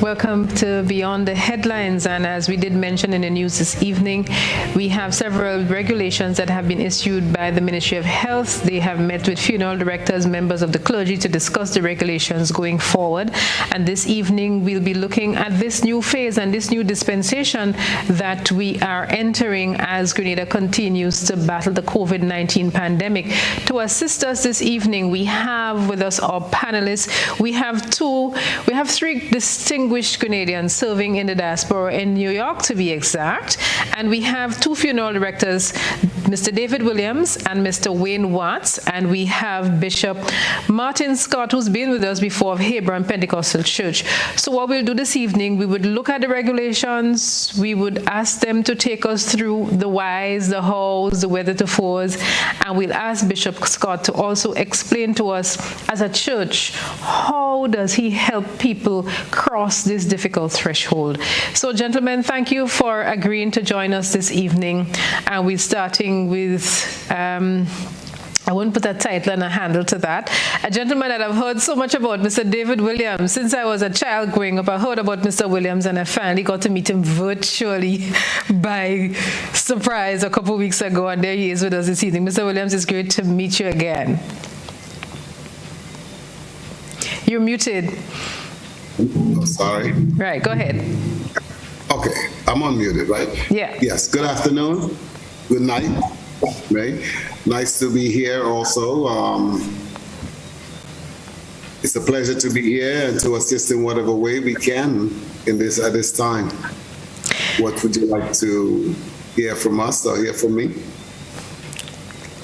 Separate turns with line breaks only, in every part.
Welcome to Beyond the Headlines, and as we did mention in the news this evening, we have several regulations that have been issued by the Ministry of Health. They have met with funeral directors, members of the clergy to discuss the regulations going forward, and this evening we'll be looking at this new phase and this new dispensation that we are entering as Grenada continues to battle the COVID-19 pandemic. To assist us this evening, we have with us our panelists. We have three distinguished Grenadians serving in the diaspora in New York, to be exact. And we have two funeral directors, Mr. David Williams and Mr. Wayne Watts. And we have Bishop Martin Scott, who's been with us before, of Hebron Pentecostal Church. So what we'll do this evening, we would look at the regulations. We would ask them to take us through the whys, the hows, the whether to fours. And we'll ask Bishop Scott to also explain to us, as a church, how does he help people cross this difficult threshold. So, gentlemen, thank you for agreeing to join us this evening. And we're starting with, I won't put a title and a handle to that. A gentleman that I've heard so much about, Mr. David Williams. Since I was a child growing up, I heard about Mr. Williams, and I finally got to meet him virtually by surprise a couple of weeks ago, and there he is with us this evening. Mr. Williams, it's great to meet you again. You're muted.
Oh, sorry.
Right, go ahead.
Okay, I'm unmuted, right?
Yeah.
Yes, good afternoon, good night, right? Nice to be here also. It's a pleasure to be here and to assist in whatever way we can in this at this time. What would you like to hear from us or hear from me?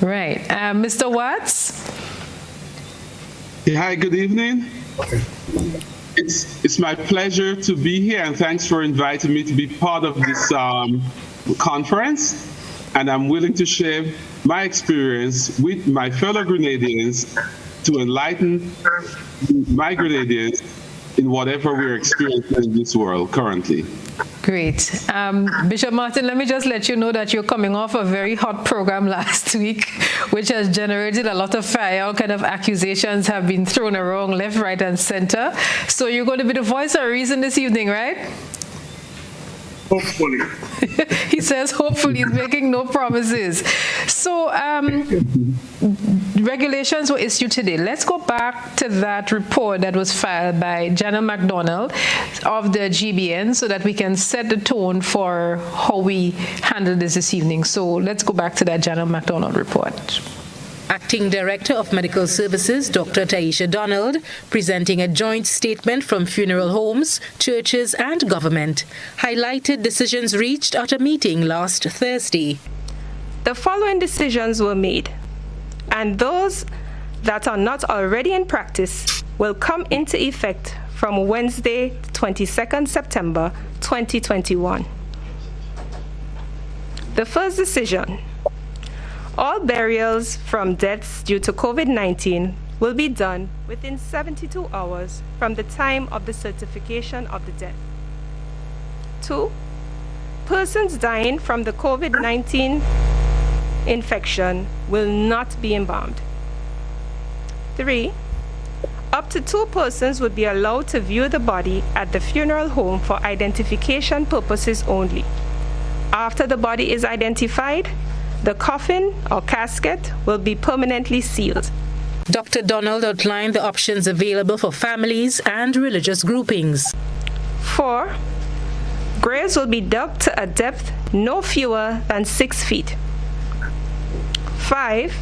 Right. Mr. Watts?
Hi, good evening.
Okay.
It's my pleasure to be here, and thanks for inviting me to be part of this conference. And I'm willing to share my experience with my fellow Grenadians to enlighten my Grenadians in whatever we're experiencing in this world currently.
Great. Bishop Martin, let me just let you know that you're coming off a very hot program last week, which has generated a lot of fire. All kind of accusations have been thrown around left, right, and center. So you're going to be the voice of reason this evening, right?
Hopefully.
He says hopefully. He's making no promises. So regulations were issued today. Let's go back to that report that was filed by Janet MacDonald of the GBN so that we can set the tone for how we handle this evening. So let's go back to that Janet MacDonald report.
Acting Director of Medical Services, Dr. Taisha Donald, presenting a joint statement from funeral homes, churches and government, highlighted decisions reached at a meeting last Thursday.
The following decisions were made, and those that are not already in practice will come into effect from Wednesday, 22nd September 2021. The first decision: all burials from deaths due to COVID-19 will be done within 72 hours from the time of the certification of the death. 2. Persons dying from the COVID-19 infection will not be embalmed. 3. Up to 2 persons would be allowed to view the body at the funeral home for identification purposes only. After the body is identified, the coffin or casket will be permanently sealed.
Dr. Donald outlined the options available for families and religious groupings.
4. Graves will be dug to a depth no fewer than 6 feet. 5.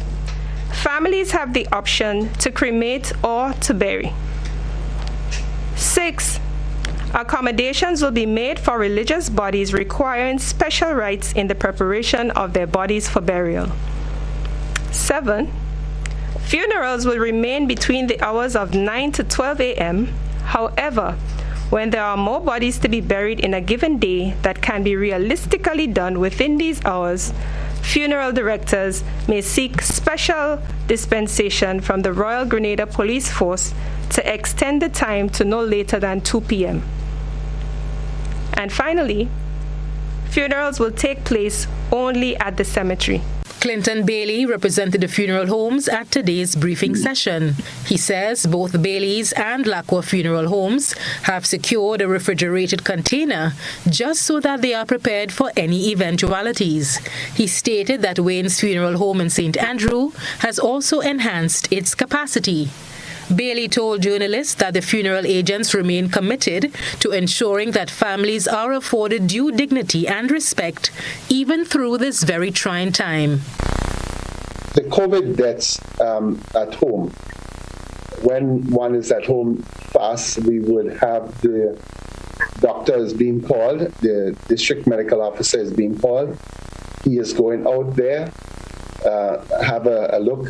Families have the option to cremate or to bury. 6. Accommodations will be made for religious bodies requiring special rites in the preparation of their bodies for burial. 7. Funerals will remain between the hours of 9 to 12 a.m. However, when there are more bodies to be buried in a given day that can be realistically done within these hours, funeral directors may seek special dispensation from the Royal Grenada Police Force to extend the time to no later than 2 p.m. And finally, funerals will take place only at the cemetery.
Clinton Bailey represented the funeral homes at today's briefing session. He says both Bailey's and Lacqua Funeral Homes have secured a refrigerated container just so that they are prepared for any eventualities. He stated that Wayne's Funeral Home in St. Andrew has also enhanced its capacity. Bailey told journalists that the funeral agents remain committed to ensuring that families are afforded due dignity and respect even through this very trying time.
The COVID deaths at home, when one is at home fast, we would have the doctors being called, the district medical officer is being called. He is going out there, have a look,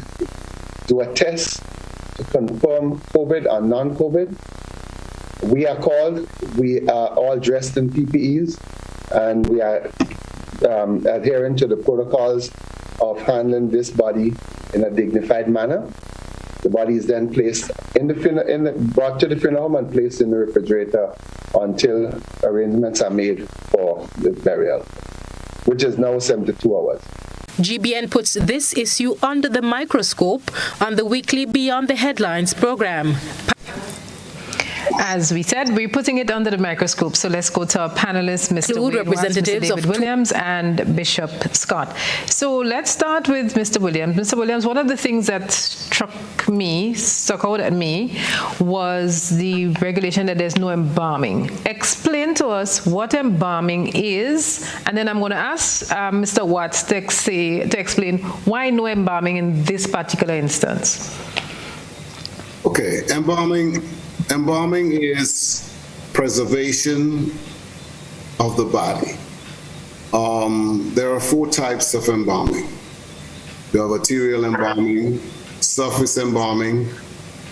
do a test to confirm COVID or non-COVID. We are called, we are all dressed in PPEs, and we are adhering to the protocols of handling this body in a dignified manner. The body is then placed brought to the funeral home and placed in the refrigerator until arrangements are made for the burial, which is now 72 hours.
GBN puts this issue under the microscope on the weekly Beyond the Headlines program.
As we said, we're putting it under the microscope. So let's go to our panelists, Mr. Wayne
Representatives
Watts, Mr. David Williams, and Bishop Scott. So let's start with Mr. Williams. Mr. Williams, one of the things that stuck out at me, was the regulation that there's no embalming. Explain to us what embalming is, and then I'm going to ask Mr. Watts to explain why no embalming in this particular instance.
Okay, Embalming is preservation of the body. There are 4 types of embalming. You have arterial embalming, surface embalming,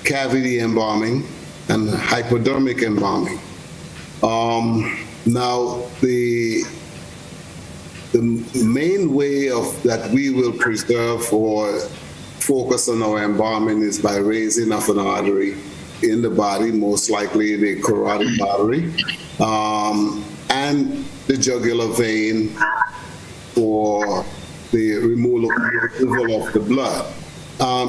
cavity embalming, and hypodermic embalming. Now, the main way that we will preserve or focus on our embalming is by raising of an artery in the body, most likely the carotid artery, and the jugular vein for the removal of the blood,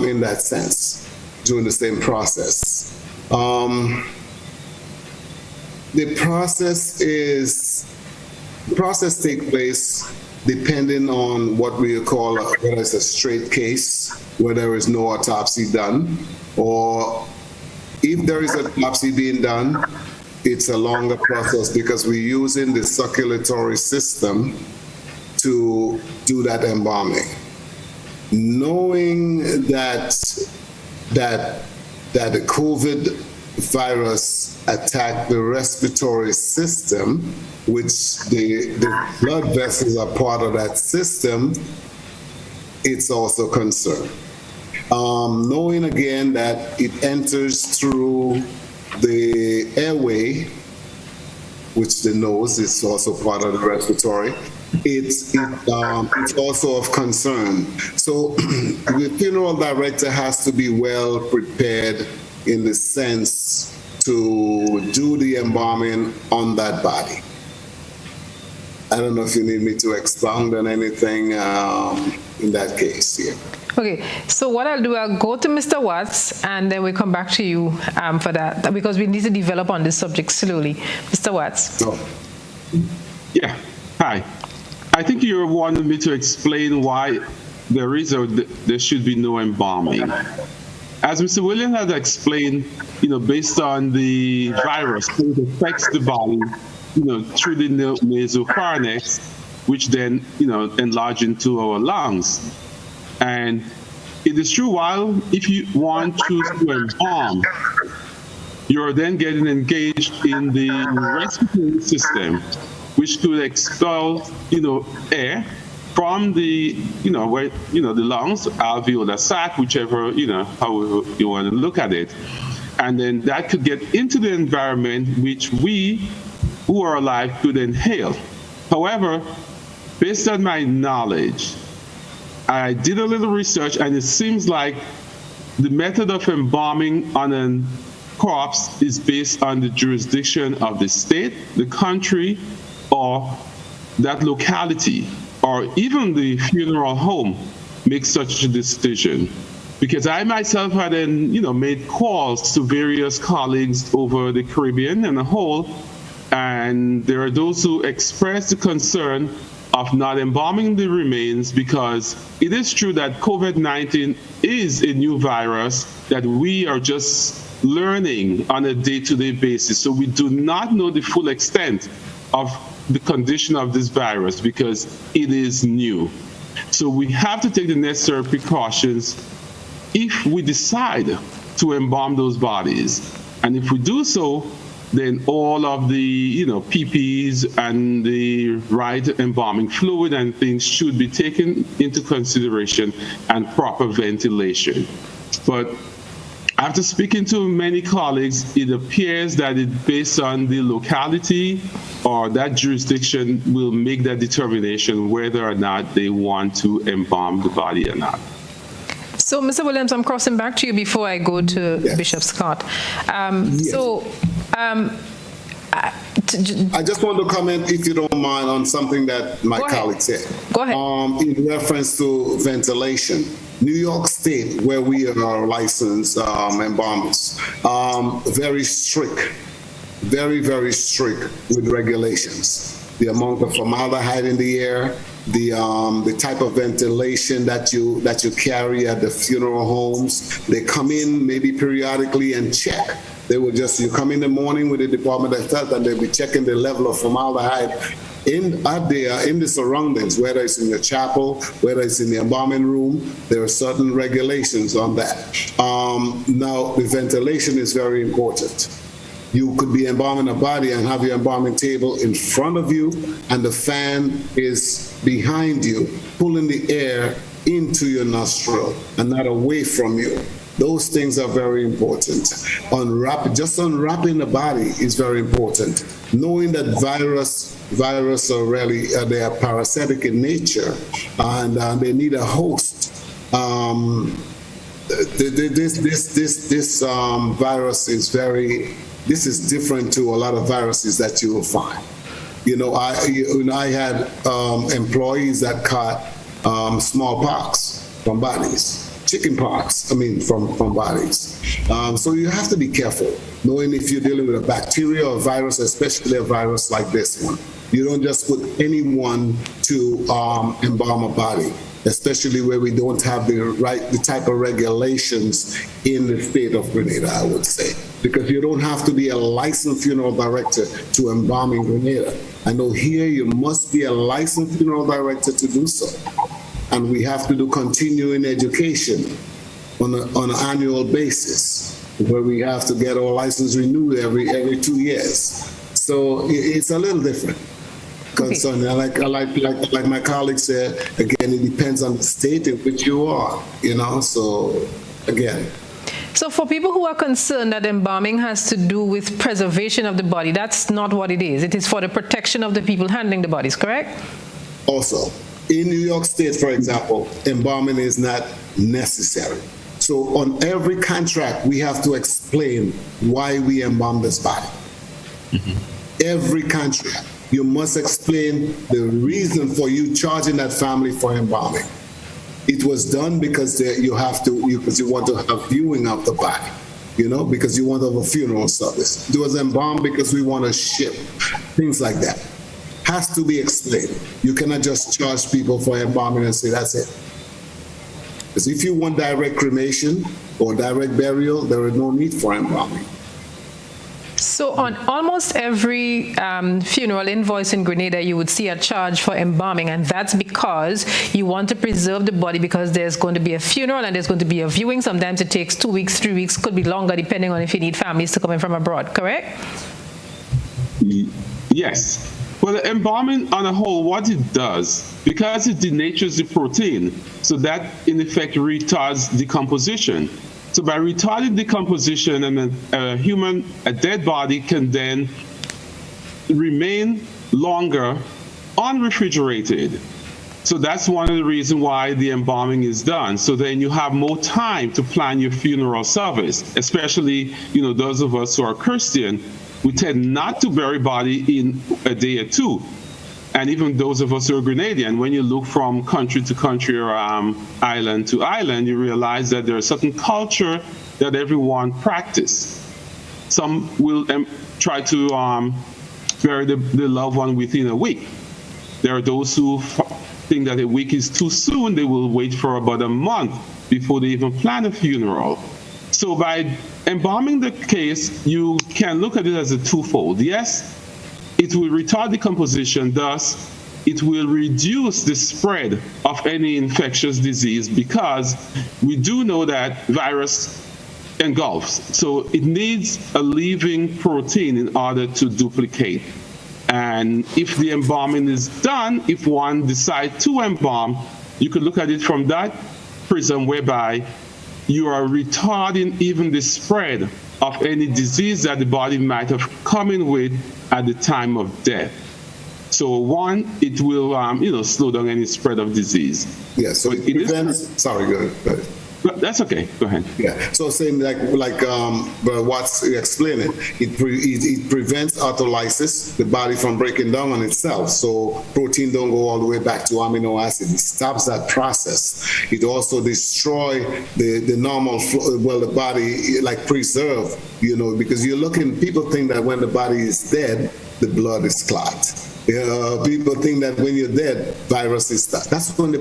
in that sense, doing the same process. The process takes place depending on what we call whether it's a straight case, where there is no autopsy done, or if there is an autopsy being done, it's a longer process because we're using the circulatory system to do that embalming. Knowing that the COVID virus attacked the respiratory system, which the blood vessels are part of that system, it's also concerned. Knowing again that it enters through the airway, which the nose is also part of the respiratory, it's also of concern. So the funeral director has to be well prepared in the sense to do the embalming on that body. I don't know if you need me to expound on anything in that case here.
Okay, so what I'll do, I'll go to Mr. Watts, and then we'll come back to you for that, because we need to develop on this subject slowly. Mr. Watts.
Oh.
Yeah, hi. I think you wanted me to explain why there should be no embalming. As Mr. Williams has explained, based on the virus, it affects the body, through the nasopharynx, which then, enlarge into our lungs. And it is true, if you want to embalm, you're then getting engaged in the respiratory system, which could expel, air from the, the lungs, alveolar sac, whichever, how you want to look at it. And then that could get into the environment, which we who are alive could inhale. However, based on my knowledge, I did a little research, and it seems like the method of embalming on a corpse is based on the jurisdiction of the state, the country, or that locality, or even the funeral home. make such a decision. Because I myself had made calls to various colleagues over the Caribbean and the whole, and there are those who express the concern of not embalming the remains, because it is true that COVID-19 is a new virus that we are just learning on a day-to-day basis. So we do not know the full extent of the condition of this virus because it is new. So we have to take the necessary precautions if we decide to embalm those bodies. And if we do so, then all of the PPEs and the right embalming fluid and things should be taken into consideration, and proper ventilation. But after speaking to many colleagues, it appears that it based on the locality or that jurisdiction will make that determination whether or not they want to embalm the body or not.
So, Mr. Williams, I'm crossing back to you before I go to Bishop Scott.
Yes. I just want to comment, if you don't mind, on something that my colleague said.
Go ahead.
In reference to ventilation. New York State, where we are licensed embalmers, very strict, very, very strict with regulations. The amount of formaldehyde in the air, the type of ventilation that you carry at the funeral homes. They come in maybe periodically and check. They will you come in the morning with the Department of Health, and they'll be checking the level of formaldehyde in the surroundings, whether it's in your chapel, whether it's in the embalming room. There are certain regulations on that. Now, the ventilation is very important. You could be embalming a body and have your embalming table in front of you, and the fan is behind you, pulling the air into your nostril and not away from you. Those things are very important. Just unwrapping the body is very important. Knowing that virus are really they are parasitic in nature, and they need a host. This virus is This is different to a lot of viruses that you will find. I had employees that caught smallpox from bodies. Chickenpox, from bodies. So you have to be careful, knowing if you're dealing with a bacteria or a virus, especially a virus like this one. You don't just put anyone to embalm a body, especially where we don't have the type of regulations in the state of Grenada, I would say. Because you don't have to be a licensed funeral director to embalm in Grenada. I know here you must be a licensed funeral director to do so. And we have to do continuing education on an annual basis, where we have to get our license renewed every 2 years. So it's a little different. Concern. Like my colleague said, again, it depends on the state in which you are, so again.
So for people who are concerned that embalming has to do with preservation of the body, that's not what it is. It is for the protection of the people handling the bodies, correct?
Also, in New York State, for example, embalming is not necessary. So on every contract, we have to explain why we embalm this body. Mm-hmm. Every contract, you must explain the reason for you charging that family for embalming. It was done because you want to have viewing of the body, because you want to have a funeral service. It was embalmed because we want to ship, things like that. Has to be explained. You cannot just charge people for embalming and say that's it. Because if you want direct cremation or direct burial, there is no need for embalming.
So on almost every funeral invoice in Grenada, you would see a charge for embalming, and that's because you want to preserve the body, because there's going to be a funeral and there's going to be a viewing. Sometimes it takes 2 weeks, 3 weeks, could be longer, depending on if you need families to come in from abroad, correct?
Yes. Well, the embalming on a whole, what it does, because it denatures the protein, so that in effect retards decomposition. So by retarding decomposition, and a dead body can then remain longer unrefrigerated. So that's one of the reasons why the embalming is done. So then you have more time to plan your funeral service, especially, those of us who are Christian. We tend not to bury body in a day or two. And even those of us who are Grenadian, when you look from country to country or island to island, you realize that there are certain culture that everyone practice. Some will try to bury the loved one within a week. There are those who think that a week is too soon. They will wait for about a month before they even plan a funeral. So by embalming the case, you can look at it as a twofold. Yes, it will retard decomposition, thus it will reduce the spread of any infectious disease because we do know that virus engulfs. So it needs a living protein in order to duplicate. And if the embalming is done, if one decides to embalm, you could look at it from that prism whereby you are retarding even the spread of any disease that the body might have come in with at the time of death. So one, it will slow down any spread of disease.
Yeah, so it prevents, sorry, go ahead.
That's okay, go ahead.
Yeah, so same like what's explaining, it prevents autolysis, the body from breaking down on itself. So protein don't go all the way back to amino acid. It stops that process. It also destroy the normal flow, the body like preserve, because people think that when the body is dead, the blood is clot. People think that when you're dead, virus is stuck. That's when the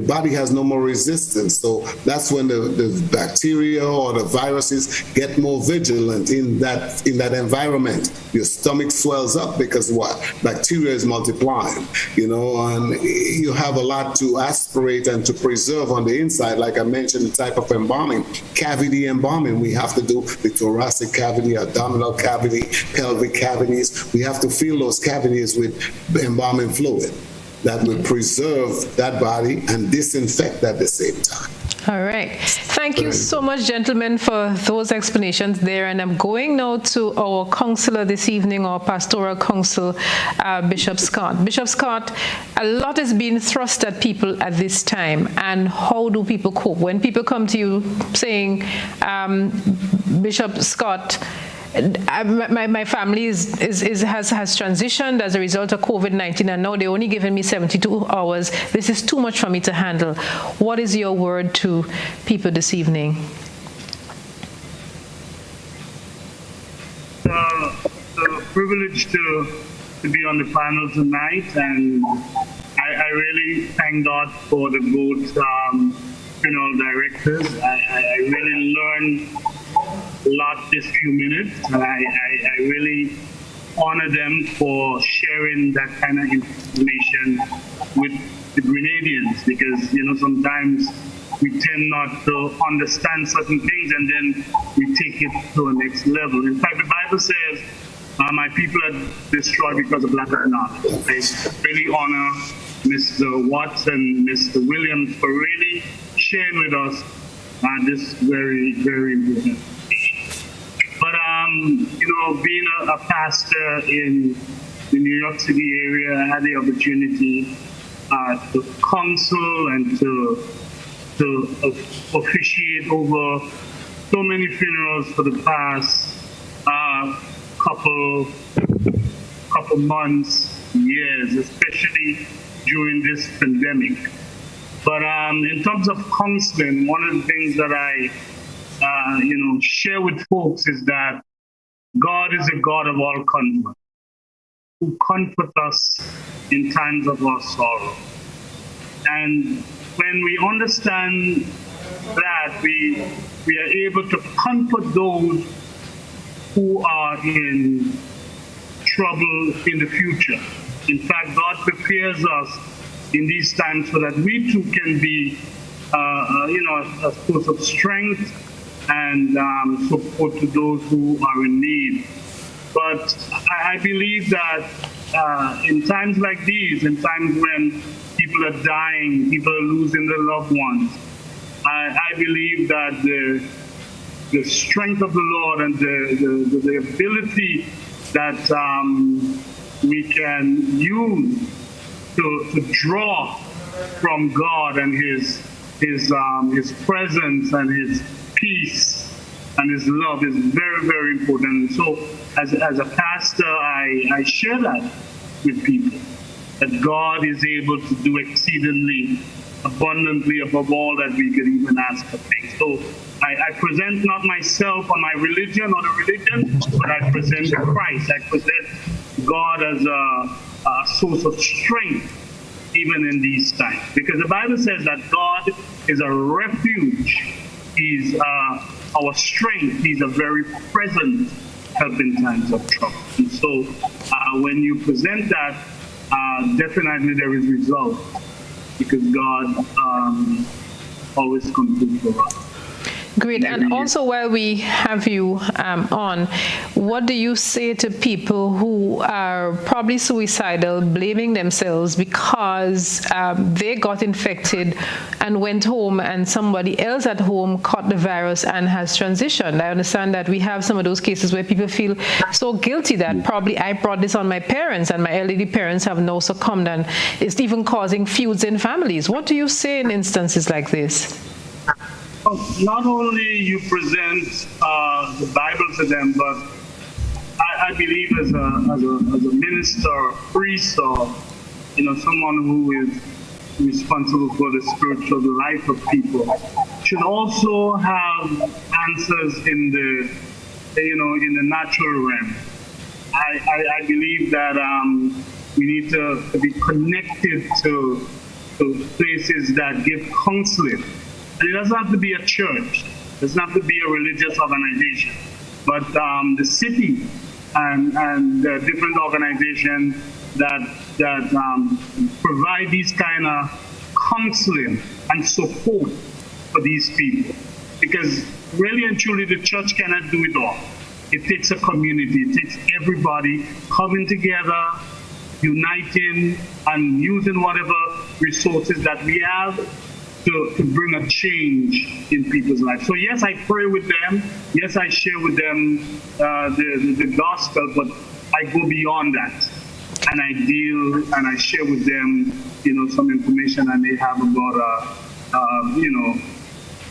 body has no more resistance. So that's when the bacteria or the viruses get more vigilant in that environment. Your stomach swells up because what? Bacteria is multiplying, and you have a lot to aspirate and to preserve on the inside. Like I mentioned, the type of embalming, cavity embalming, we have to do the thoracic cavity, abdominal cavity, pelvic cavities. We have to fill those cavities with embalming fluid that will preserve that body and disinfect at the same time.
All right. Thank you so much, gentlemen, for those explanations there. And I'm going now to our counselor this evening, our pastoral counsel, Bishop Scott. Bishop Scott, a lot is being thrust at people at this time. And how do people cope? When people come to you saying, Bishop Scott, my family has transitioned as a result of COVID-19, and now they're only giving me 72 hours. This is too much for me to handle. What is your word to people this evening?
The privilege to be on the panel tonight, and I really thank God for the both funeral directors. I really learned a lot this few minutes, and I really honor them for sharing that kind of information with the Grenadians, because sometimes we tend not to understand certain things and then we take it to a next level. In fact, the Bible says, my people are destroyed because of lack of knowledge. I really honor Mr. Watts and Mr. Williams for really sharing with us this very, very important. But, being a pastor in the New York City area, I had the opportunity to counsel and to officiate over so many funerals for the past couple months, years, especially during this pandemic. But in terms of counseling, one of the things that I share with folks is that God is a God of all comfort, who comforts us in times of our sorrow. And when we understand that, we are able to comfort those who are in trouble in the future. In fact, God prepares us in these times so that we too can be, a source of strength and support to those who are in need. But I believe that in times like these, in times when people are dying, people are losing their loved ones, I believe that the strength of the Lord and the ability that we can use to draw from God and His presence and His peace and His love is very, very important. So as a pastor, I share that with people, that God is able to do exceedingly abundantly above all that we could even ask or think. So I present not myself or my religion or the religion, but I present Christ. I present God as a source of strength even in these times. Because the Bible says that God is a refuge. He's our strength. He's a very present help in times of trouble. And so when you present that, definitely there is result, because God always comes through for us.
Great. And also, while we have you on, what do you say to people who are probably suicidal, blaming themselves because they got infected and went home and somebody else at home caught the virus and has transitioned? I understand that we have some of those cases where people feel so guilty that probably I brought this on my parents and my elderly parents have now succumbed, and it's even causing feuds in families. What do you say in instances like this?
Not only you present the Bible to them, but I believe as a minister, priest, or someone who is responsible for the spiritual life of people, should also have answers in the natural realm. I believe that we need to be connected to places that give counseling. And it doesn't have to be a church. It doesn't have to be a religious organization. But the city and the different organizations that provide these kind of counseling and support for these people. Because really and truly, the church cannot do it all. It takes a community. It takes everybody coming together, uniting, and using whatever resources that we have to bring a change in people's lives. So yes, I pray with them. Yes, I share with them the gospel, but I go beyond that. And I deal and I share with them, some information I may have about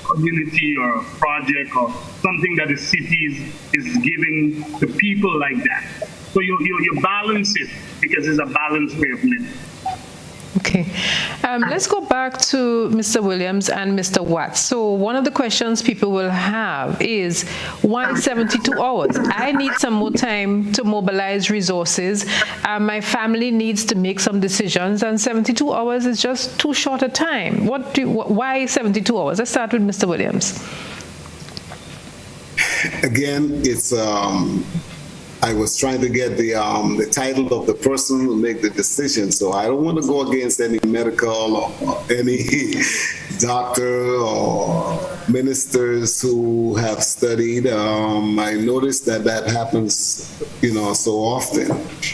community or a project or something that the city is giving to people like that. So you balance it, because it's a balanced way of living.
Okay. Let's go back to Mr. Williams and Mr. Watts. So one of the questions people will have is, why 72 hours? I need some more time to mobilize resources. My family needs to make some decisions, and 72 hours is just too short a time. Why 72 hours? Let's start with Mr. Williams.
Again, it's I was trying to get the title of the person who make the decision, so I don't want to go against any medical or any doctor or ministers who have studied. I noticed that happens, so often,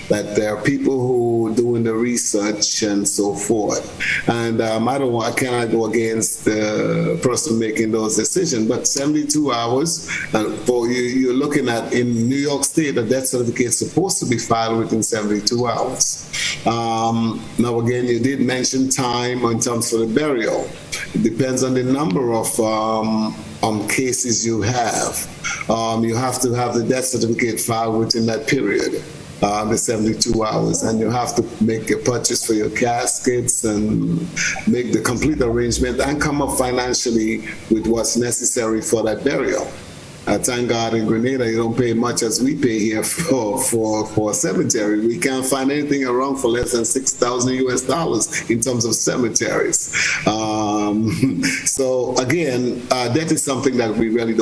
that there are people who doing the research and so forth. And I cannot go against the person making those decisions, but 72 hours, for you're looking at in New York State, a death certificate is supposed to be filed within 72 hours. Now again, you did mention time in terms of the burial. It depends on the number of cases you have. You have to have the death certificate filed within that period, the 72 hours, and you have to make a purchase for your caskets and make the complete arrangement and come up financially with what's necessary for that burial. Thank God in Grenada, you don't pay much as we pay here for a cemetery. We can't find anything around for less than $6,000 in terms of cemeteries. So again, that is something that we really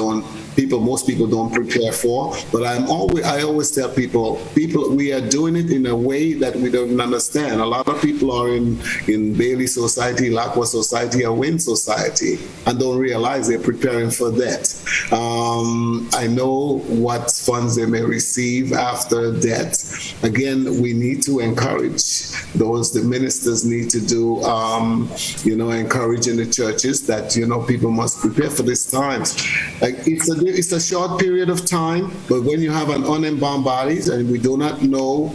most people don't prepare for. But I always tell people, we are doing it in a way that we don't understand. A lot of people are in Bailey Society, Lacwa Society, or Wynn Society, and don't realize they're preparing for that. I know what funds they may receive after death. Again, we need to encourage the ministers need to do, encouraging the churches that, people must prepare for these times. Like it's a short period of time, but when you have an unembalmed body and we do not know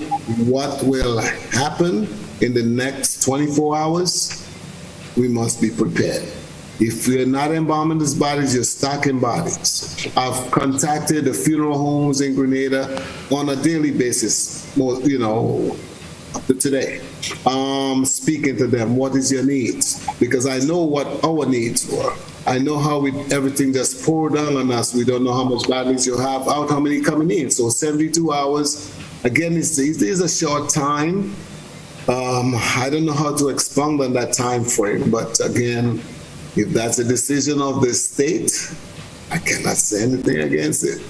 what will happen in the next 24 hours, we must be prepared. If you're not embalming these bodies, you're stocking bodies. I've contacted the funeral homes in Grenada on a daily basis, up to today. Speaking to them, what is your needs? Because I know what our needs were. I know how everything just poured down on us. We don't know how much badness you have out, how many coming in. So 72 hours, again, it is a short time. I don't know how to expound on that time frame, but again, if that's a decision of the state, I cannot say anything against it.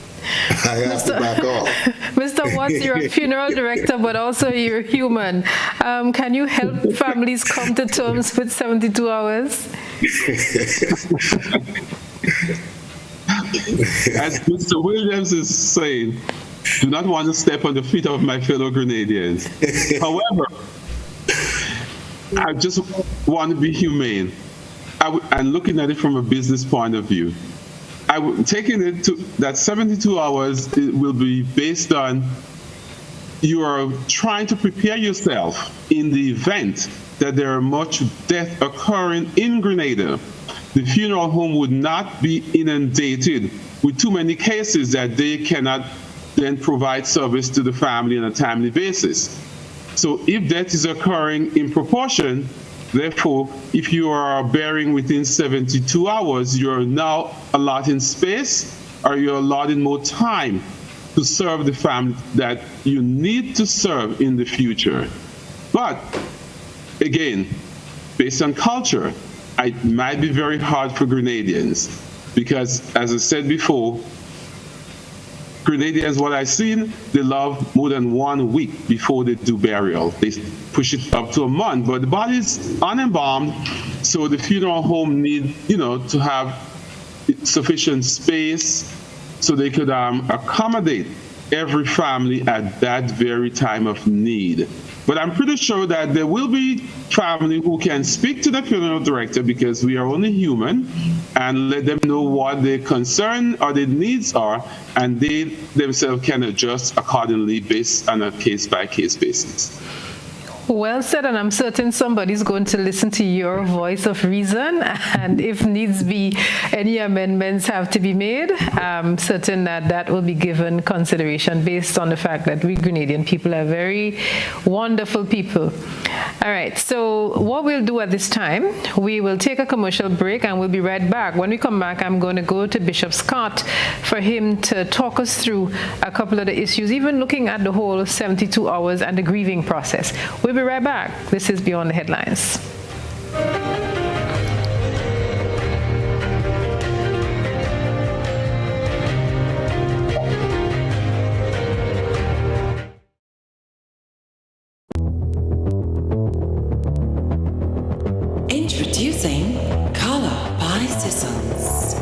I have to back off.
Mr. Watts, you're a funeral director, but also you're human. Can you help families come to terms with 72 hours?
As Mr. Williams is saying, do not want to step on the feet of my fellow Grenadians. However, I just want to be humane. And looking at it from a business point of view, taking it to that 72 hours will be based on you are trying to prepare yourself in the event that there are much death occurring in Grenada. The funeral home would not be inundated with too many cases that they cannot then provide service to the family on a timely basis. So if death is occurring in proportion, therefore, if you are burying within 72 hours, you're now allotting space or you're allotting more time to serve the family that you need to serve in the future. But again, based on culture, it might be very hard for Grenadians because, as I said before, Grenadians, what I've seen, they love more than 1 week before they do burial. They push it up to a month, but the body's unembalmed, so the funeral home need, to have sufficient space so they could accommodate every family at that very time of need. But I'm pretty sure that there will be family who can speak to the funeral director, because we are only human, and let them know what their concern or their needs are, and they themselves can adjust accordingly based on a case-by-case basis.
Well said, and I'm certain somebody's going to listen to your voice of reason, and if needs be, any amendments have to be made. I'm certain that will be given consideration based on the fact that we Grenadian people are very wonderful people. All right, so what we'll do at this time, we will take a commercial break and we'll be right back. When we come back, I'm going to go to Bishop Scott for him to talk us through a couple of the issues, even looking at the whole 72 hours and the grieving process. We'll be right back. This is Beyond the Headlines.
Introducing Color by Sissons.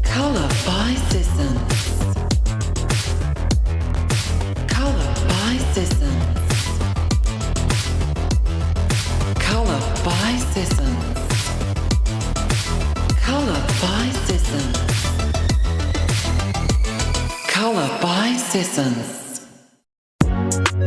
Color by Sissons. Color by Sissons. Color by Sissons. Color by Sissons. Color by Sissons.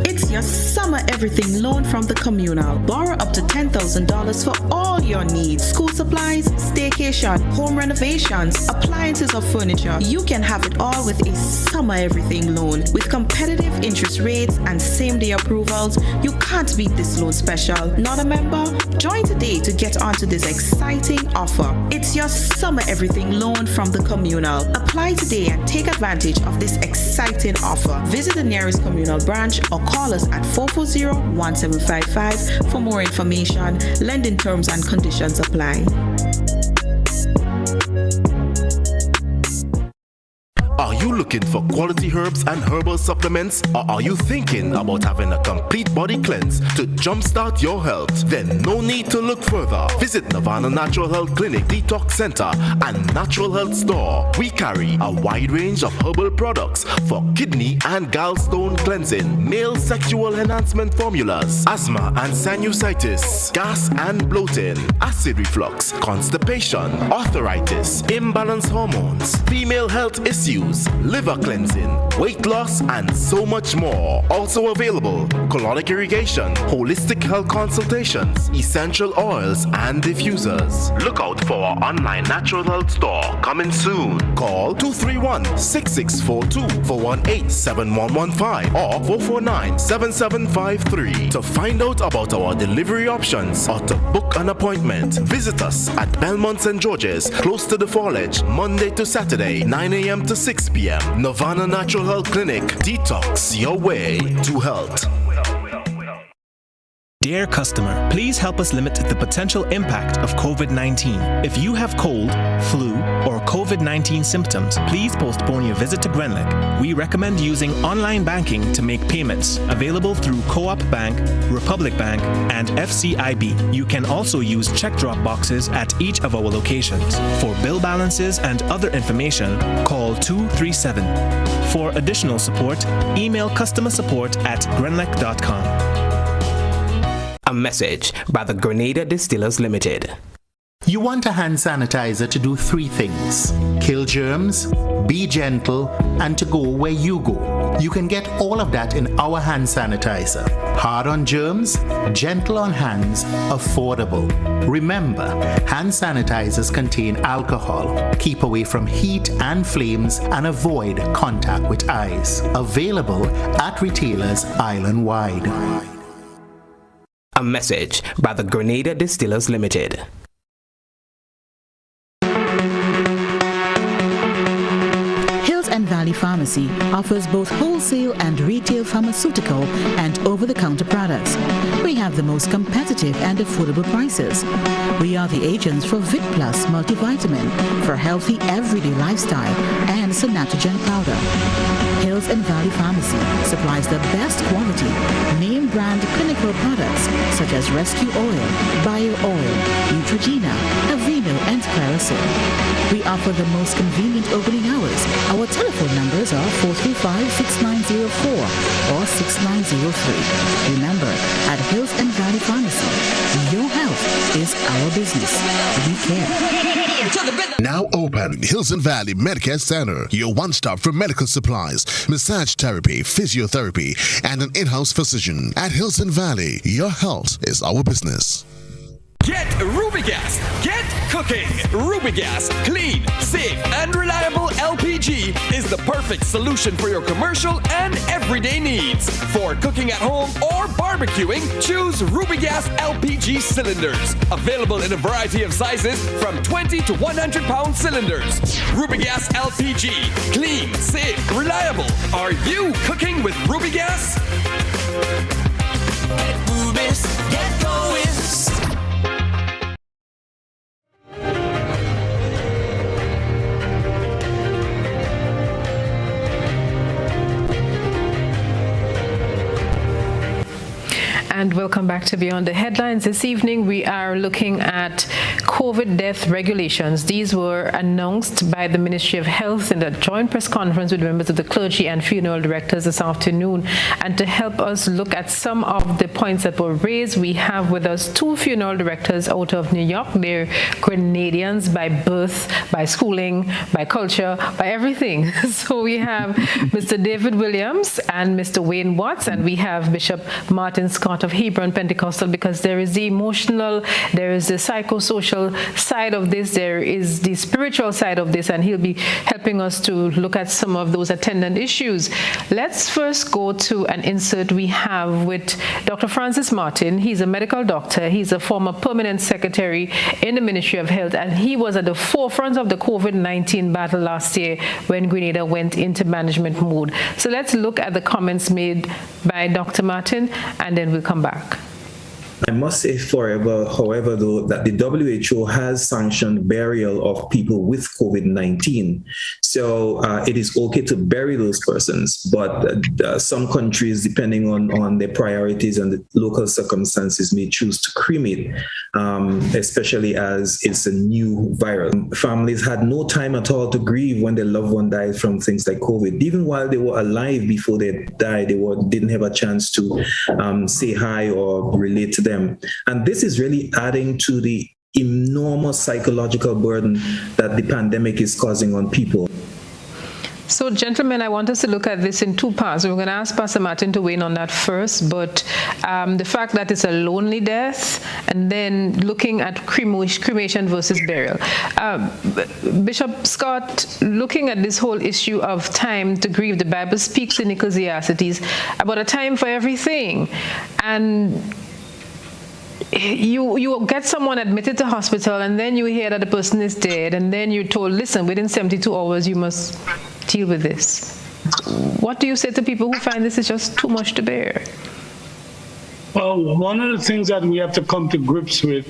It's your summer everything loan from the Communal. Borrow up to $10,000 for all your needs. School supplies, staycation, home renovations, appliances or furniture. You can have it all with a summer everything loan. With competitive interest rates and same-day approvals, you can't beat this loan special. Not a member? Join today to get onto this exciting offer. It's your summer everything loan from the Communal. Apply today and take advantage of this exciting offer. Visit the nearest Communal branch or call us at 440-1755 for more information. Lending terms and conditions apply.
Are you looking for quality herbs and herbal supplements, or are you thinking about having a complete body cleanse to jumpstart your health? Then no need to look further. Visit Nirvana Natural Health Clinic, Detox Center, and Natural Health Store. We carry a wide range of herbal products for kidney and gallstone cleansing, male sexual enhancement formulas, asthma and sinusitis, gas and bloating, acid reflux, constipation, arthritis, imbalanced hormones, female health issues, issues, liver cleansing, weight loss, and so much more. Also available, colonic irrigation, holistic health consultations, essential oils, and diffusers. Look out for our online natural health store coming soon. Call 231-6642 418-7115 or 449-7753 to find out about our delivery options or to book an appointment. Visit us at Belmont St. George's, close to the Fallage, Monday to Saturday, 9 a.m. to 6 p.m. Nirvana Natural Health Clinic. Detox your way to health.
Dear customer, please help us limit the potential impact of COVID-19. If you have cold, flu, or COVID-19 symptoms, please postpone your visit to Grenlec. We recommend using online banking to make payments, available through Co-op Bank, Republic Bank, and FCIB. You can also use check drop boxes at each of our locations. For bill balances and other information, call 237. For additional support, email customersupport@grenlec.com.
A message by the Grenada Distillers Limited.
You want a hand sanitizer to do 3 things: kill germs, be gentle, and to go where you go. You can get all of that in our hand sanitizer. Hard on germs, gentle on hands, affordable. Remember, hand sanitizers contain alcohol. Keep away from heat and flames and avoid contact with eyes. Available at retailers island-wide.
A message by the Grenada Distillers Limited.
Hills and Valley Pharmacy offers both wholesale and retail pharmaceutical and over-the-counter products. We have the most competitive and affordable prices. We are the agents for Vit Plus multivitamin for healthy everyday lifestyle and Sanatogen powder. Hills and Valley Pharmacy supplies the best quality, name brand clinical products such as Rescue Oil, Bio Oil, Neutrogena, Aveeno, and Clarisil. We offer the most convenient opening hours. Our telephone numbers are 435-6904 or 6903. Remember, at Hills and Valley Pharmacy, your health is our business. We care.
Now open, Hills and Valley Medicare Center, your one-stop for medical supplies, massage therapy, physiotherapy, and an in-house physician. At Hills and Valley, your health is our business.
Get Rubigas. Get cooking. Rubigas, clean, safe, and reliable LPG is the perfect solution for your commercial and everyday needs. For cooking at home or barbecuing, choose Rubigas LPG cylinders. Available in a variety of sizes from 20 to 100-pound cylinders. Rubigas LPG, clean, safe, reliable. Are you cooking with Rubigas? Get Rubis, get going.
And welcome back to Beyond the Headlines. This evening we are looking at COVID death regulations. These were announced by the Ministry of Health in a joint press conference with members of the clergy and funeral directors this afternoon. And to help us look at some of the points that were raised, we have with us 2 funeral directors out of New York. They're Grenadians by birth, by schooling, by culture, by everything. So we have Mr. David Williams and Mr. Wayne Watts, and we have Bishop Martin Scott of Hebron Pentecostal, because there is the emotional, there is the psychosocial side of this, there is the spiritual side of this, and he'll be helping us to look at some of those attendant issues. Let's first go to an insert we have with Dr. Francis Martin. He's a medical doctor. He's a former permanent secretary in the Ministry of Health, and he was at the forefront of the COVID-19 battle last year when Grenada went into management mode. So let's look at the comments made by Dr. Martin, and then we'll come back.
I must say, however, though, that the WHO has sanctioned burial of people with COVID-19. So it is okay to bury those persons, but some countries, depending on their priorities and the local circumstances, may choose to cremate, especially as it's a new virus. Families had no time at all to grieve when their loved one died from things like COVID. Even while they were alive before they died, they didn't have a chance to say hi or relate to them. And this is really adding to the enormous psychological burden that the pandemic is causing on people.
So, gentlemen, I want us to look at this in two parts. We're going to ask Pastor Martin to weigh in on that first, but the fact that it's a lonely death, and then looking at cremation versus burial. Bishop Scott, looking at this whole issue of time to grieve, the Bible speaks in Ecclesiastes about a time for everything. And you get someone admitted to hospital, and then you hear that the person is dead, and then you're told, listen, within 72 hours you must deal with this. What do you say to people who find this is just too much to bear?
Well, one of the things that we have to come to grips with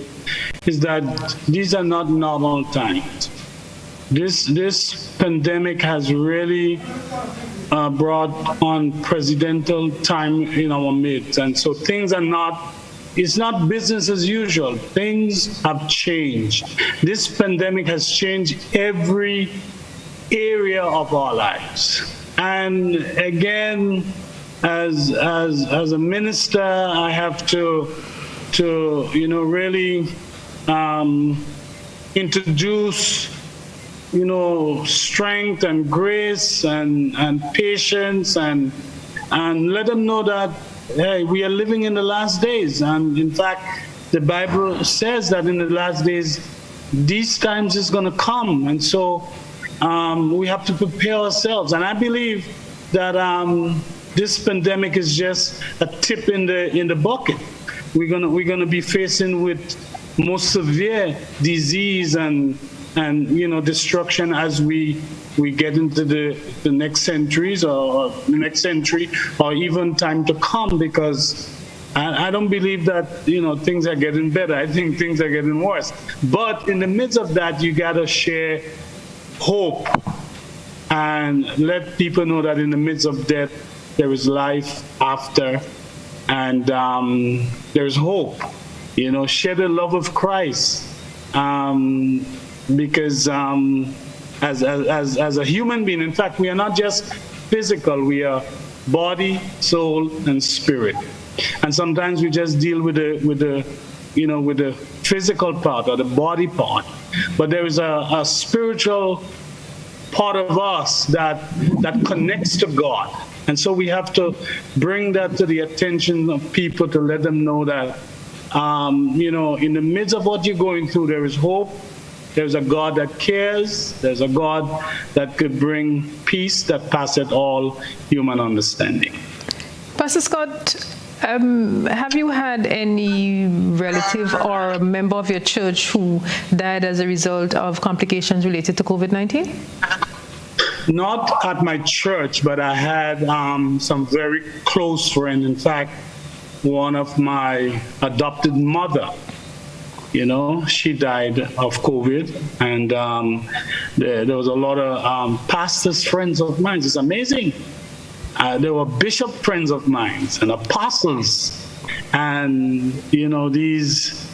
is that these are not normal times. This pandemic has really brought unprecedented time in our midst, and so things are not. It's not business as usual. Things have changed. This pandemic has changed every area of our lives. And again, as a minister, I have to really introduce strength and grace and patience and let them know that, hey, we are living in the last days. And in fact, the Bible says that in the last days, these times is going to come. And so we have to prepare ourselves. And I believe that this pandemic is just a tip in the bucket. We're gonna be facing with more severe disease and destruction as we get into the next centuries or the next century or even time to come, because I don't believe that things are getting better. I think things are getting worse. But in the midst of that, you gotta share hope and let people know that in the midst of death there is life after, and there's hope. Share the love of Christ, because as a human being, in fact, we are not just physical, we are body, soul, and spirit. And sometimes we just deal with the physical part or the body part, but there is a spiritual part of us that connects to God. And so we have to bring that to the attention of people to let them know that, in the midst of what you're going through, there is hope. There's a God that cares. There's a God that could bring peace that passeth all human understanding.
Pastor Scott, have you had any relative or a member of your church who died as a result of complications related to COVID-19?
Not at my church, but I had some very close friends. In fact, one of my adopted mother, she died of COVID, and there was a lot of pastors, friends of mine. It's amazing. There were bishop friends of mine and apostles, and these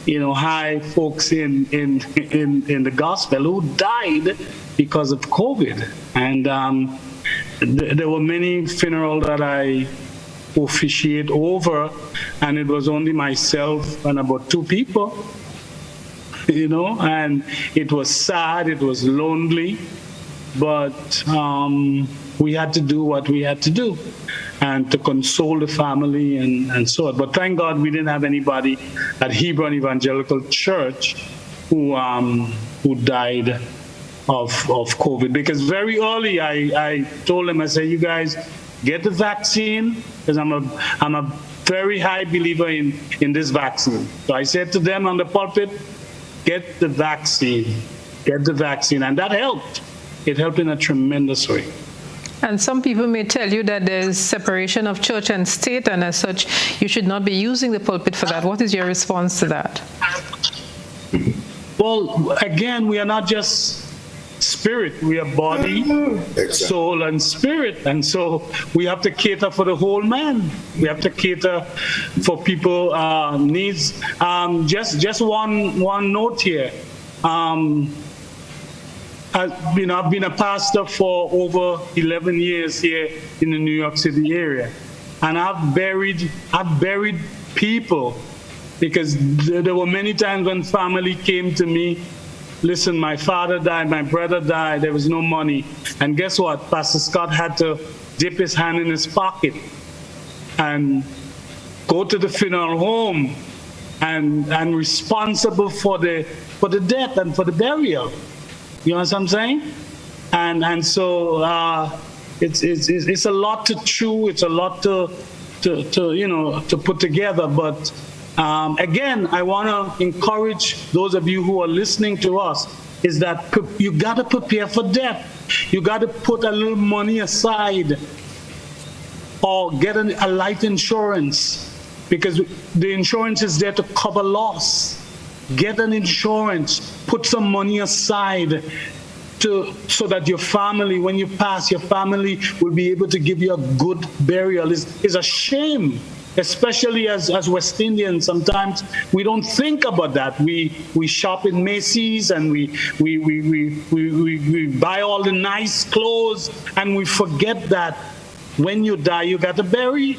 high folks in the gospel who died because of COVID. And there were many funerals that I officiate over, and it was only myself and about 2 people, and it was sad, it was lonely, but we had to do what we had to do and to console the family and so on. But thank God we didn't have anybody at Hebron Evangelical Church who died of COVID, because very early I told them, I said, you guys get the vaccine, because I'm a very high believer in this vaccine. So I said to them on the pulpit, get the vaccine, and that helped. It helped in a tremendous way.
And some people may tell you that there's separation of church and state, and as such, you should not be using the pulpit for that. What is your response to that?
Well, again, we are not just spirit, we are body, soul, and spirit. And so we have to cater for the whole man. We have to cater for people's needs. Just one note here. I've been a pastor for over 11 years here in the New York City area, and I've buried people, because there were many times when family came to me listen, my father died, my brother died, there was no money. And guess what? Pastor Scott had to dip his hand in his pocket and go to the funeral home and responsible for the death and for the burial. You know what I'm saying? And so it's a lot to chew. It's a lot to put together. But again, I want to encourage those of you who are listening to us is that you got to prepare for death. You got to put a little money aside or get a life insurance, because the insurance is there to cover loss. Get an insurance, put some money aside so that your family, when you pass, your family will be able to give you a good burial. It's a shame, especially as West Indians. Sometimes we don't think about that. We shop in Macy's and we buy all the nice clothes, and we forget that when you die, you got to bury.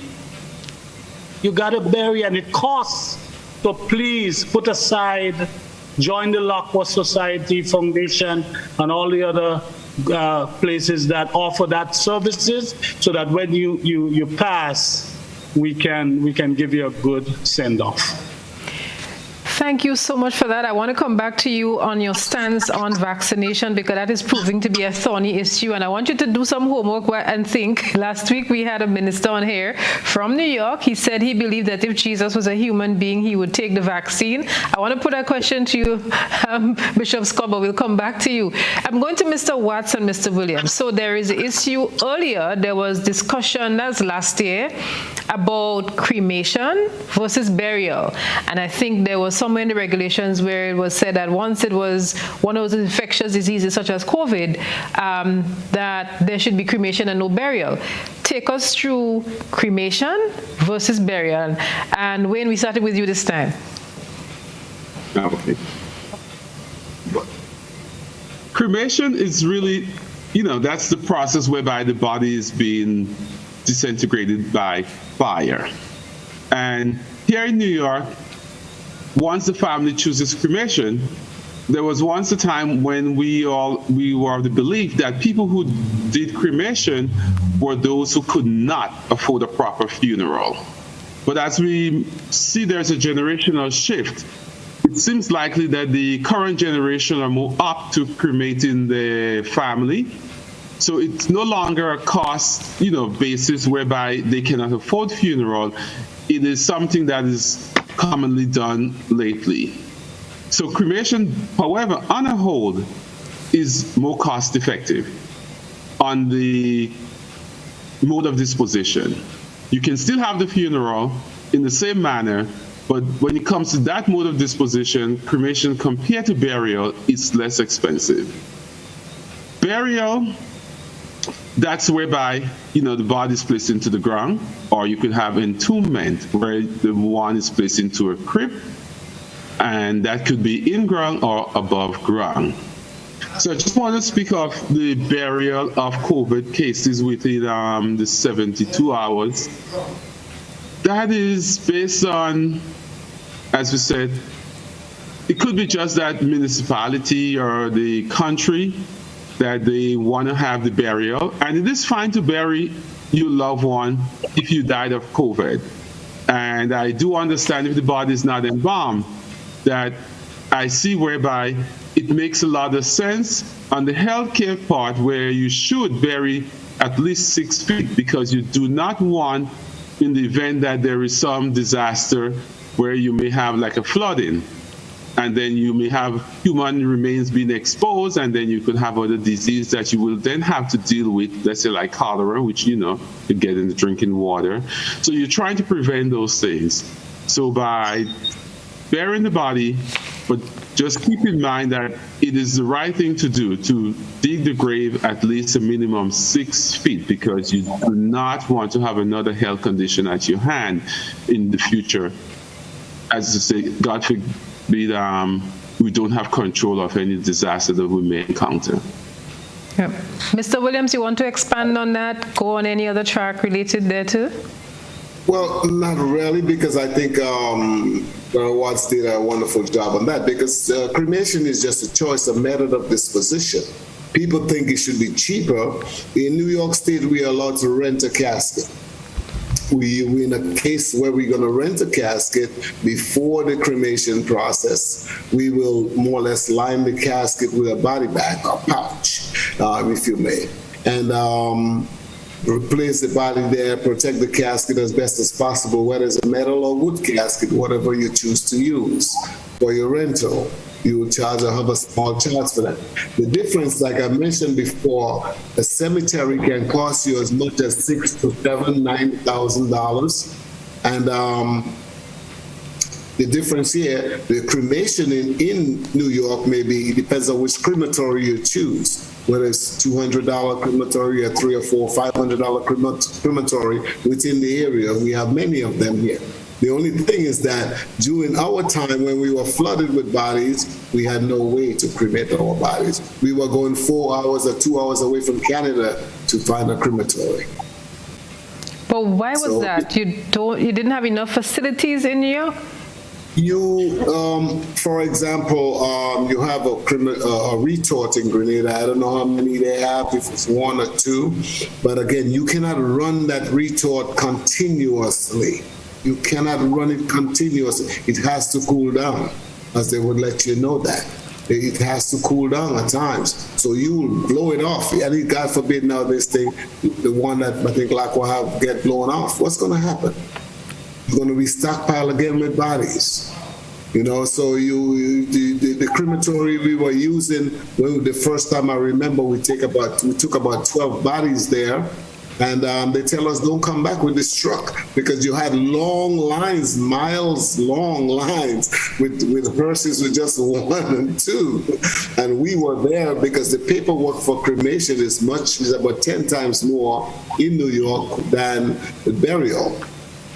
You got to bury, and it costs. So please put aside, join the Lockwood Society Foundation and all the other places that offer that services, so that when you pass, we can give you a good send-off.
Thank you so much for that. I want to come back to you on your stance on vaccination, because that is proving to be a thorny issue. And I want you to do some homework and think. Last week we had a minister on here from New York. He said he believed that if Jesus was a human being, he would take the vaccine. I want to put a question to you, Bishop Scott, but we'll come back to you. I'm going to Mr. Watts and Mr. Williams. So there is an issue earlier. There was discussion, that's last year, about cremation versus burial. And I think there was somewhere in the regulations where it was said that once it was one of those infectious diseases such as COVID, that there should be cremation and no burial. Take us through cremation versus burial. And Wayne, we started with you this time.
Okay. Cremation is really, that's the process whereby the body is being disintegrated by fire. And here in New York, once the family chooses cremation, there was once a time when we were of the belief that people who did cremation were those who could not afford a proper funeral. But as we see there's a generational shift, it seems likely that the current generation are more up to cremating the family. So it's no longer a cost, basis whereby they cannot afford funeral. It is something that is commonly done lately. So cremation, however, on a whole, is more cost effective on the mode of disposition. You can still have the funeral in the same manner, but when it comes to that mode of disposition, cremation compared to burial is less expensive. Burial, that's whereby, the body is placed into the ground, or you could have entombment, where the one is placed into a crypt, and that could be in ground or above ground. So I just want to speak of the burial of COVID cases within the 72 hours. That is based on, as we said, it could be just that municipality or the country that they want to have the burial. And it is fine to bury your loved one if you died of COVID. And I do understand if the body is not embalmed, that I see whereby it makes a lot of sense on the healthcare part, where you should bury at least 6 feet, because you do not want, in the event that there is some disaster where you may have like a flooding, and then you may have human remains being exposed, and then you could have other disease that you will then have to deal with, let's say like cholera, which, you get in the drinking water. So you're trying to prevent those things. So by burying the body, but just keep in mind that it is the right thing to do, to dig the grave at least a minimum 6 feet, because you do not want to have another health condition at your hand in the future. As I say, God forbid, we don't have control of any disaster that we may encounter.
Yep. Mr. Williams, you want to expand on that? Go on any other track related there too?
Well, not really, because I think Watts did a wonderful job on that, because cremation is just a choice, a method of disposition. People think it should be cheaper. In New York State, we are allowed to rent a casket. We're in a case where we're going to rent a casket before the cremation process. We will more or less line the casket with a body bag or pouch, if you may, and replace the body there, protect the casket as best as possible, whether it's a metal or wood casket, whatever you choose to use for your rental. You will have a small charge for that. The difference, like I mentioned before, a cemetery can cost you as much as $6,000 to $9,000, and the difference here, the cremation in New York, maybe it depends on which crematory you choose. Whether it's $200 crematory or $300 or $400, $500 crematory within the area. We have many of them here. The only thing is that during our time when we were flooded with bodies, we had no way to cremate our bodies. We were going 4 hours or 2 hours away from Canada to find a crematory.
But why was that? You didn't have enough facilities in New York?
For example, you have a retort in Grenada. I don't know how many they have, if it's 1 or 2. But again, you cannot run that retort continuously. You cannot run it continuously. It has to cool down, as they would let you know that. It has to cool down at times. So you will blow it off. And God forbid now this thing, the one that I think like will have get blown off. What's going to happen? You're going to be stockpiled again with bodies. You know, so the crematory we were using, well, the first time I remember we took about 12 bodies there. And they tell us don't come back with this truck, because you had long lines, miles long lines with hearses with just 1 and 2. And we were there because the paperwork for cremation is about 10 times more in New York than the burial.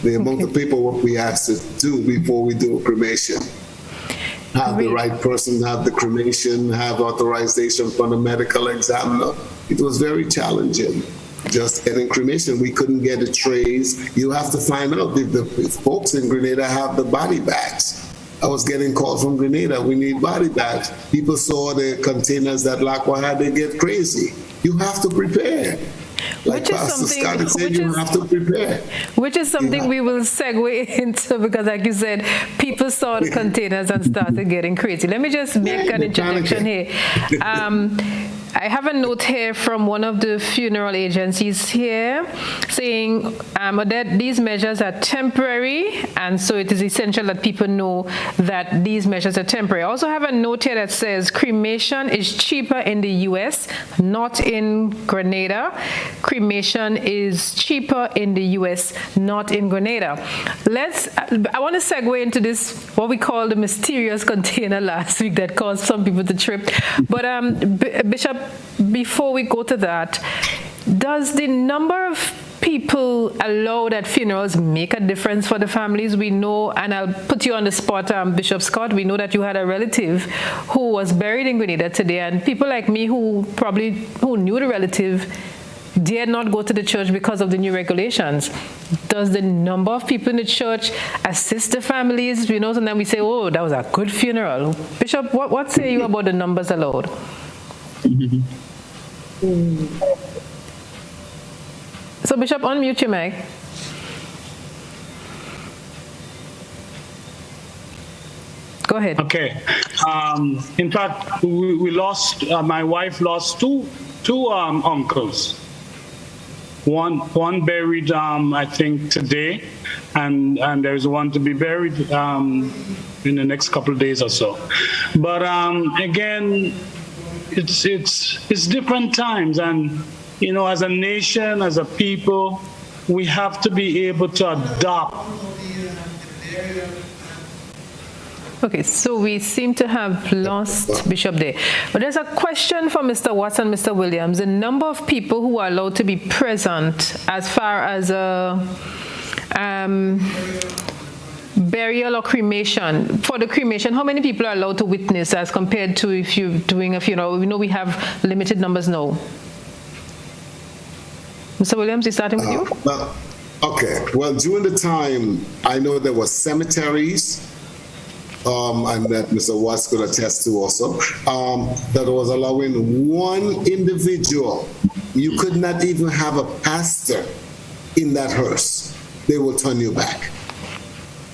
The amount of paperwork we have to do before we do a cremation. Have the right person, have the cremation, have authorization from the medical examiner. It was very challenging. Just getting cremation, we couldn't get the trays. You have to find out if the folks in Grenada have the body bags. I was getting calls from Grenada, we need body bags. People saw the containers that Lacqua had, they get crazy. You have to prepare. Like Pastor Scott said, you have to prepare.
Which is something we will segue into, because like you said, people saw the containers and started getting crazy. Let me just make an interjection here. I have a note here from one of the funeral agencies here saying, Odette, these measures are temporary, and so it is essential that people know that these measures are temporary. I also have a note here that says cremation is cheaper in the U.S., not in Grenada. Cremation is cheaper in the U.S., not in Grenada. I want to segue into this, what we call the mysterious container last week that caused some people to trip. But Bishop, before we go to that, does the number of people allowed at funerals make a difference for the families? We know, and I'll put you on the spot, Bishop Scott, we know that you had a relative who was buried in Grenada today, and people like me who knew the relative dared not go to the church because of the new regulations. Does the number of people in the church assist the families? You know, sometimes we say, oh, that was a good funeral. Bishop, what say you about the numbers allowed? So, Bishop, unmute your mic. Go ahead.
Okay. In fact, we lost. My wife lost two uncles. One buried, I think today, and there's one to be buried in the next couple of days or so. But again, it's different times, and you know, as a nation, as a people, we have to be able to adopt.
Okay, so we seem to have lost Bishop there. But there's a question for Mr. Watts and Mr. Williams. The number of people who are allowed to be present as far as burial or cremation. For the cremation, how many people are allowed to witness as compared to if you're doing a funeral? We know we have limited numbers now. Mr. Williams, is starting with you?
Okay. Well, during the time, I know there were cemeteries and that Mr. Watts could attest to also, that was allowing one individual. You could not even have a pastor in that hearse. They will turn you back.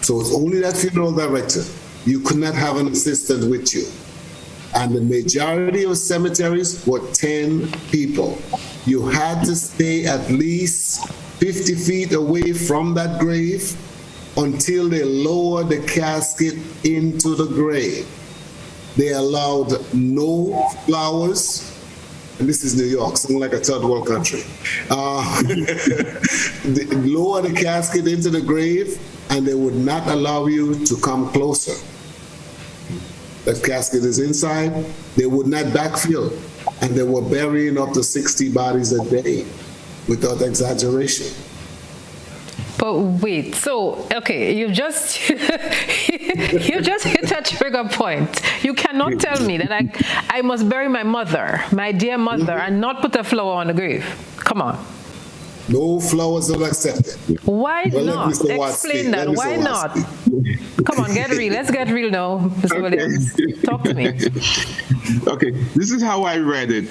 So it's only that funeral director. You could not have an assistant with you. And the majority of cemeteries were 10 people. You had to stay at least 50 feet away from that grave until they lowered the casket into the grave. They allowed no flowers, and this is New York, something like a third world country. They lower the casket into the grave, and they would not allow you to come closer. That casket is inside. They would not backfill, and they were burying up to 60 bodies a day, without exaggeration.
But wait, so, okay, you just hit a trigger point. You cannot tell me that I must bury my mother, my dear mother, and not put a flower on the grave. Come on.
No flowers are accepted.
Why not? Explain that. Why not? Come on, get real. Let's get real now, Mr. Williams. Talk to me.
Okay, this is how I read it.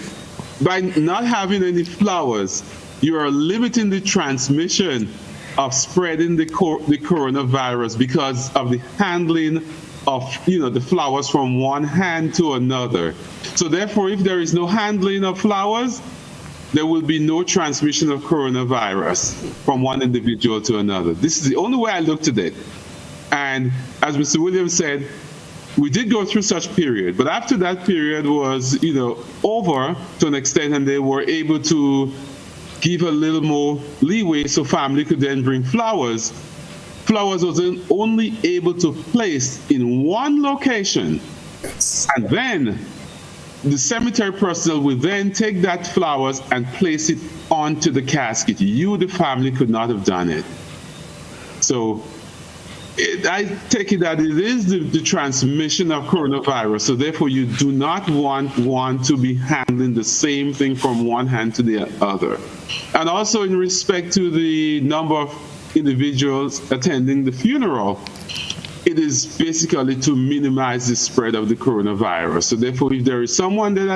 By not having any flowers, you are limiting the transmission of spreading the coronavirus because of the handling of the flowers from one hand to another. So therefore, if there is no handling of flowers, there will be no transmission of coronavirus from one individual to another. This is the only way I looked at it. And as Mr. Williams said, we did go through such period, but after that period was over to an extent, and they were able to give a little more leeway so family could then bring flowers. Flowers was only able to place in one location. And then the cemetery personnel will then take that flowers and place it onto the casket. You, the family, could not have done it. So I take it that it is the transmission of coronavirus. So therefore, you do not want one to be handling the same thing from one hand to the other. And also in respect to the number of individuals attending the funeral, it is basically to minimize the spread of the coronavirus. So therefore, if there is someone that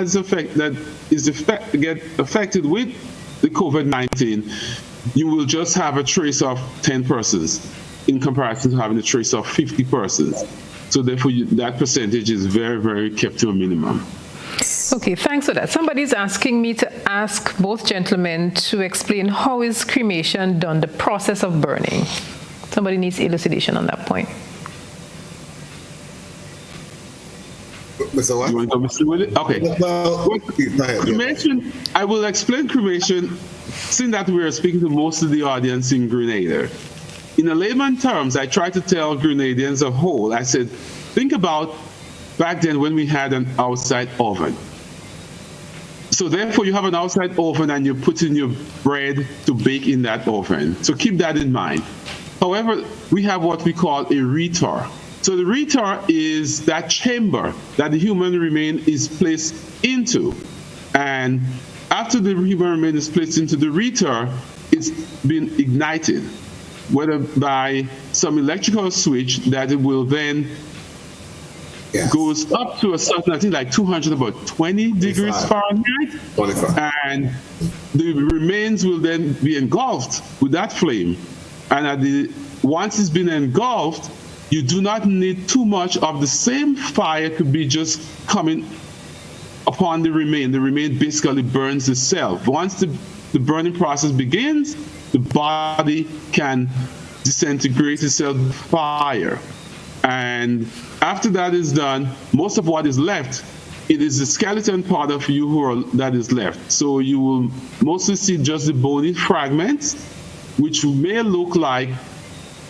get affected with the COVID-19, you will just have a trace of 10 persons in comparison to having a trace of 50 persons. So therefore, that percentage is very, very kept to a minimum.
Okay, thanks for that. Somebody's asking me to ask both gentlemen to explain how is cremation done, the process of burning. Somebody needs elucidation on that point.
Mr. What?
You want to go, Mr. Williams? Okay.
Well,
cremation, I will explain cremation, seeing that we are speaking to most of the audience in Grenada. In a layman terms, I try to tell Grenadians a whole. I said, think about back then when we had an outside oven. So therefore, you have an outside oven and you're putting your bread to bake in that oven. So keep that in mind. However, we have what we call a retor. So the retor is that chamber that the human remain is placed into. And after the human remain is placed into the retor, it's been ignited, whether by some electrical switch that it will then goes up to a certain, I think like 220 degrees Fahrenheit.
25.
And the remains will then be engulfed with that flame. And once it's been engulfed, you do not need too much of the same fire to be just coming upon the remain. The remain basically burns itself. Once the burning process begins, the body can disintegrate itself with fire. And after that is done, most of what is left, it is the skeleton part of you that is left. So you will mostly see just the bony fragments, which may look like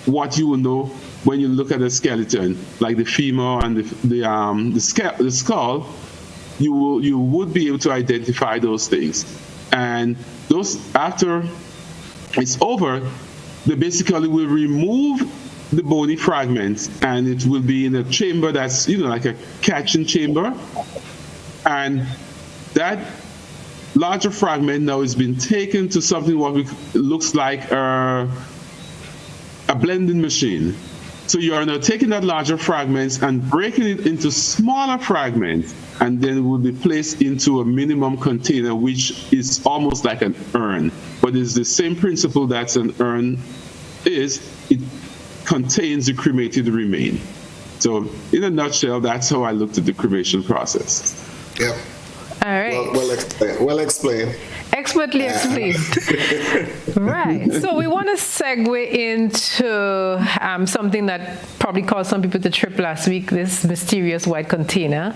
what you will know when you look at a skeleton, like the femur and the skull. You would be able to identify those things. And those, after it's over, they basically will remove the bony fragments, and it will be in a chamber that's like a catching chamber, and that larger fragment now has been taken to something looks like a blending machine, So you are now taking that larger fragments and breaking it into smaller fragments, and then it will be placed into a minimum container, which is almost like an urn, but it's the same principle that an urn is. It contains the cremated remains. So in a nutshell, that's how I looked at the cremation process.
Yep.
All right.
Well explained.
Expertly explained. Right. So we want to segue into something that probably caused some people to trip last week, this mysterious white container.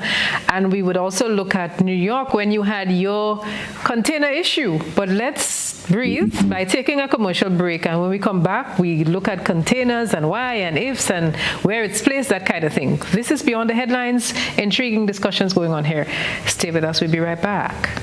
And we would also look at New York when you had your container issue. But let's breathe by taking a commercial break. And when we come back, we look at containers and why and ifs and where it's placed, that kind of thing. This is Beyond the Headlines. Intriguing discussions going on here. Stay with us. We'll be right back.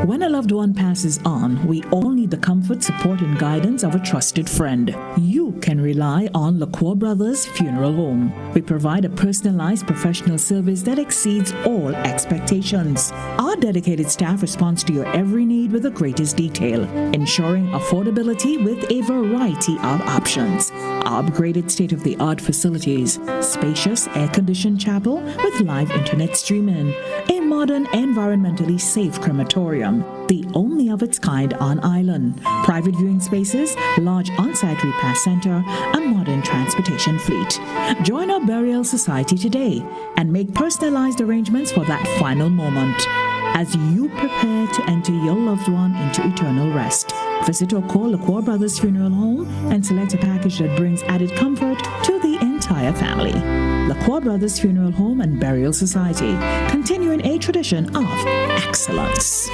When a loved one passes on, we all need the comfort, support, and guidance of a trusted friend. You can rely on LaCour Brothers Funeral Home. We provide a personalized professional service that exceeds all expectations. Our dedicated staff responds to your every need with the greatest detail, ensuring affordability with a variety of options. Our upgraded state-of-the-art facilities, spacious air-conditioned chapel with live internet streaming, a modern, environmentally safe crematorium, the only of its kind on island, private viewing spaces, large on-site repast center, a modern transportation fleet. Join our burial society today and make personalized arrangements for that final moment. As you prepare to enter your loved one into eternal rest, visit or call LaCour Brothers Funeral Home and select a package that brings added comfort to the entire family. LaCour Brothers Funeral Home and Burial Society, continuing a tradition of excellence.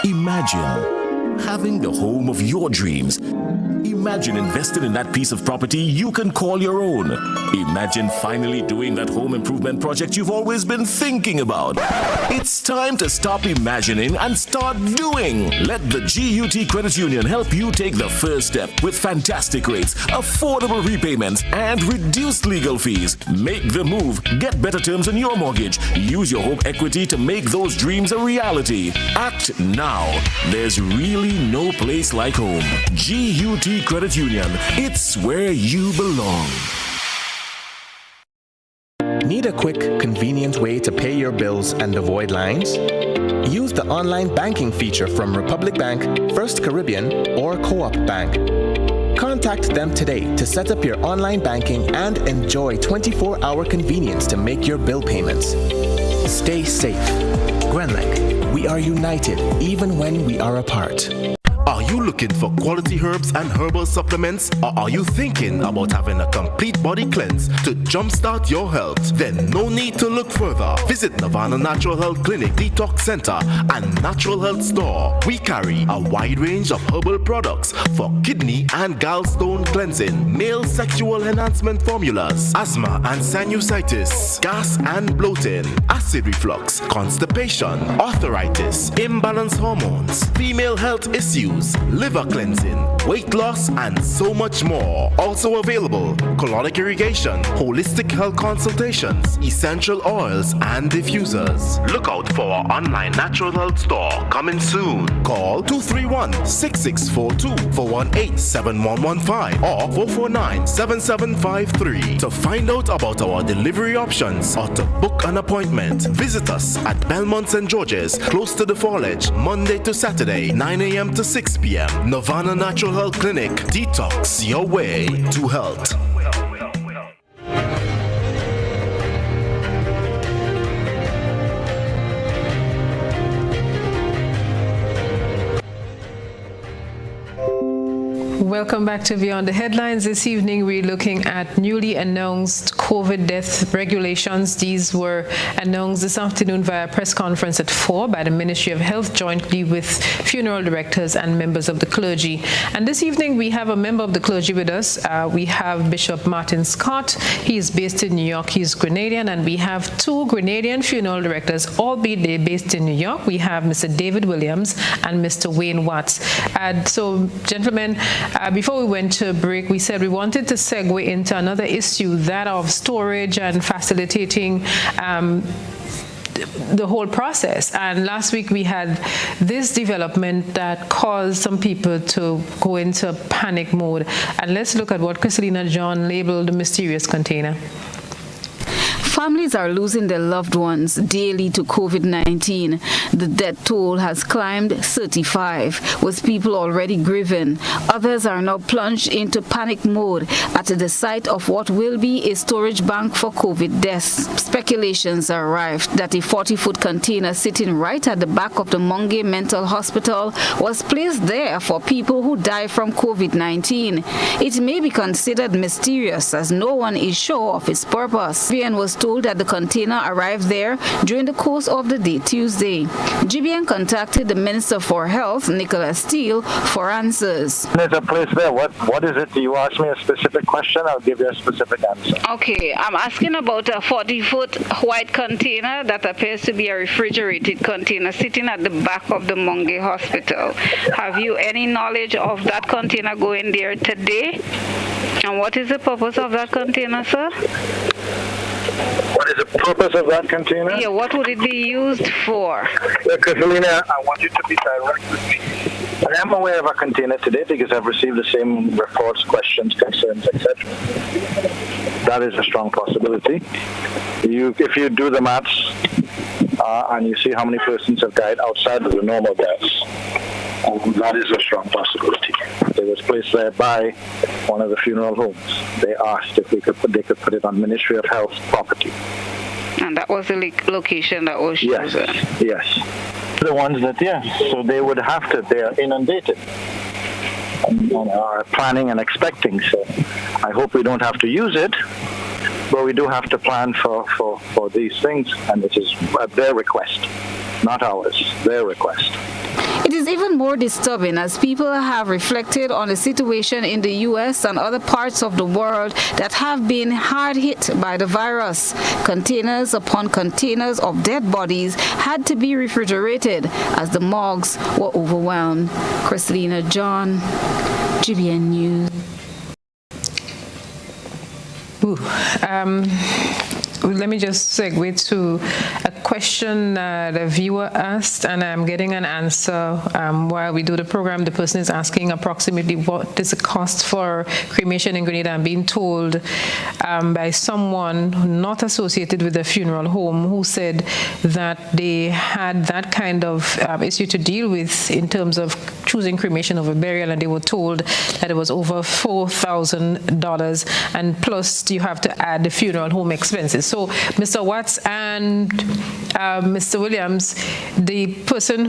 Imagine having the home of your dreams. Imagine investing in that piece of property you can call your own. Imagine finally doing that home improvement project you've always been thinking about. It's time to stop imagining and start doing. Let the GUT Credit Union help you take the first step with fantastic rates, affordable repayments, and reduced legal fees. Make the move. Get better terms on your mortgage. Use your home equity to make those dreams a reality. Act now. There's really no place like home. GUT Credit Union. It's where you belong.
Need a quick, convenient way to pay your bills and avoid lines? Use the online banking feature from Republic Bank, First Caribbean, or Co-op Bank. Contact them today to set up your online banking and enjoy 24-hour convenience to make your bill payments. Stay safe. Grenlec, we are united even when we are apart.
Are you looking for quality herbs and herbal supplements? Or are you thinking about having a complete body cleanse to jumpstart your health? Then no need to look further. Visit Nirvana Natural Health Clinic, Detox Center, and Natural Health Store. We carry a wide range of herbal products for kidney and gallstone cleansing, male sexual enhancement formulas, asthma and sinusitis, gas and bloating, acid reflux, constipation, arthritis, imbalanced hormones, female health issues, liver cleansing, weight loss, and so much more. Also available, colonic irrigation, holistic health consultations, essential oils, and diffusers. Look out for our online natural health store coming soon. Call 231-6642 for 18-7115 or 449-7753 to find out about our delivery options or to book an appointment. Visit us at Belmont St. George's, close to the Fallage, Monday to Saturday, 9 a.m. to 6 p.m. Nirvana Natural Health Clinic. Detox your way to health.
Welcome back to Beyond the Headlines. This evening we're looking at newly announced COVID death regulations. These were announced this afternoon via press conference at 4 by the Ministry of Health jointly with funeral directors and members of the clergy. And this evening we have a member of the clergy with us. We have Bishop Martin Scott. He is based in New York. He's Grenadian, and we have two Grenadian funeral directors, albeit they're based in New York. We have Mr. David Williams and Mr. Wayne Watts. So, gentlemen, before we went to break, we said we wanted to segue into another issue, that of storage and facilitating the whole process. And last week we had this development that caused some people to go into panic mode. And let's look at what Christelina John labeled the mysterious container.
Families are losing their loved ones daily to COVID-19. The death toll has climbed 35, with people already grieving. Others are now plunged into panic mode at the sight of what will be a storage bank for COVID deaths. Speculations are rife that a 40-foot container sitting right at the back of the Mungay Mental Hospital was placed there for people who die from COVID-19. It may be considered mysterious as no one is sure of its purpose. GBN was told that the container arrived there during the course of the day Tuesday. GBN contacted the Minister for Health, Nicholas Steele, for answers.
There's a place there. What is it? Do you ask me a specific question? I'll give you a specific answer.
Okay, I'm asking about a 40-foot white container that appears to be a refrigerated container sitting at the back of the Mungay Hospital. Have you any knowledge of that container going there today? And what is the purpose of that container, sir?
What is the purpose of that container?
Yeah, what would it be used for?
Christelina, I want you to be direct with me. I am aware of a container today because I've received the same reports, questions, concerns, etc. That is a strong possibility. If you do the maths and you see how many persons have died outside of the normal deaths, that is a strong possibility. It was placed there by one of the funeral homes. They asked if they could put it on Ministry of Health property.
And that was the location that was chosen?
Yes. The ones that, so they would have to, they are inundated and are planning and expecting. So I hope we don't have to use it, but we do have to plan for these things, and it is at their request, not ours, their request.
It is even more disturbing as people have reflected on the situation in the U.S. and other parts of the world that have been hard hit by the virus. Containers upon containers of dead bodies had to be refrigerated as the morgues were overwhelmed. Christelina John, GBN News.
Let me just segue to a question the viewer asked, and I'm getting an answer while we do the program. The person is asking approximately what is the cost for cremation in Grenada. I'm being told by someone not associated with the funeral home who said that they had that kind of issue to deal with in terms of choosing cremation over burial, and they were told that it was over $4,000, and plus you have to add the funeral home expenses. So Mr. Watts and Mr. Williams, the person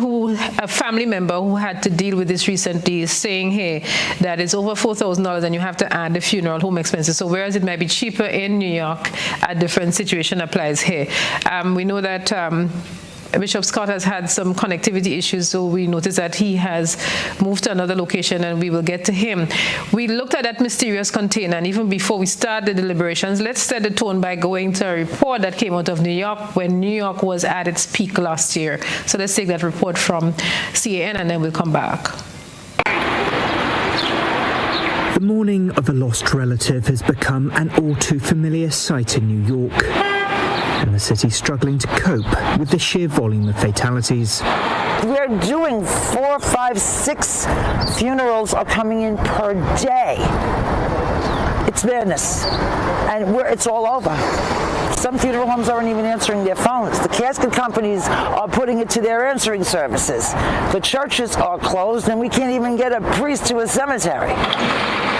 a family member who had to deal with this recently is saying here that it's over $4,000 and you have to add the funeral home expenses. So whereas it might be cheaper in New York, a different situation applies here. We know that Bishop Scott has had some connectivity issues, so we noticed that he has moved to another location, and we will get to him. We looked at that mysterious container, and even before we start the deliberations, let's set the tone by going to a report that came out of New York when New York was at its peak last year. So let's take that report from CAN, and then we'll come back.
The mourning of a lost relative has become an all too familiar sight in New York, and the city struggling to cope with the sheer volume of fatalities.
We're doing 4, 5, 6 funerals are coming in per day. It's madness, and it's all over. Some funeral homes aren't even answering their phones. The casket companies are putting it to their answering services. The churches are closed, and we can't even get a priest to a cemetery.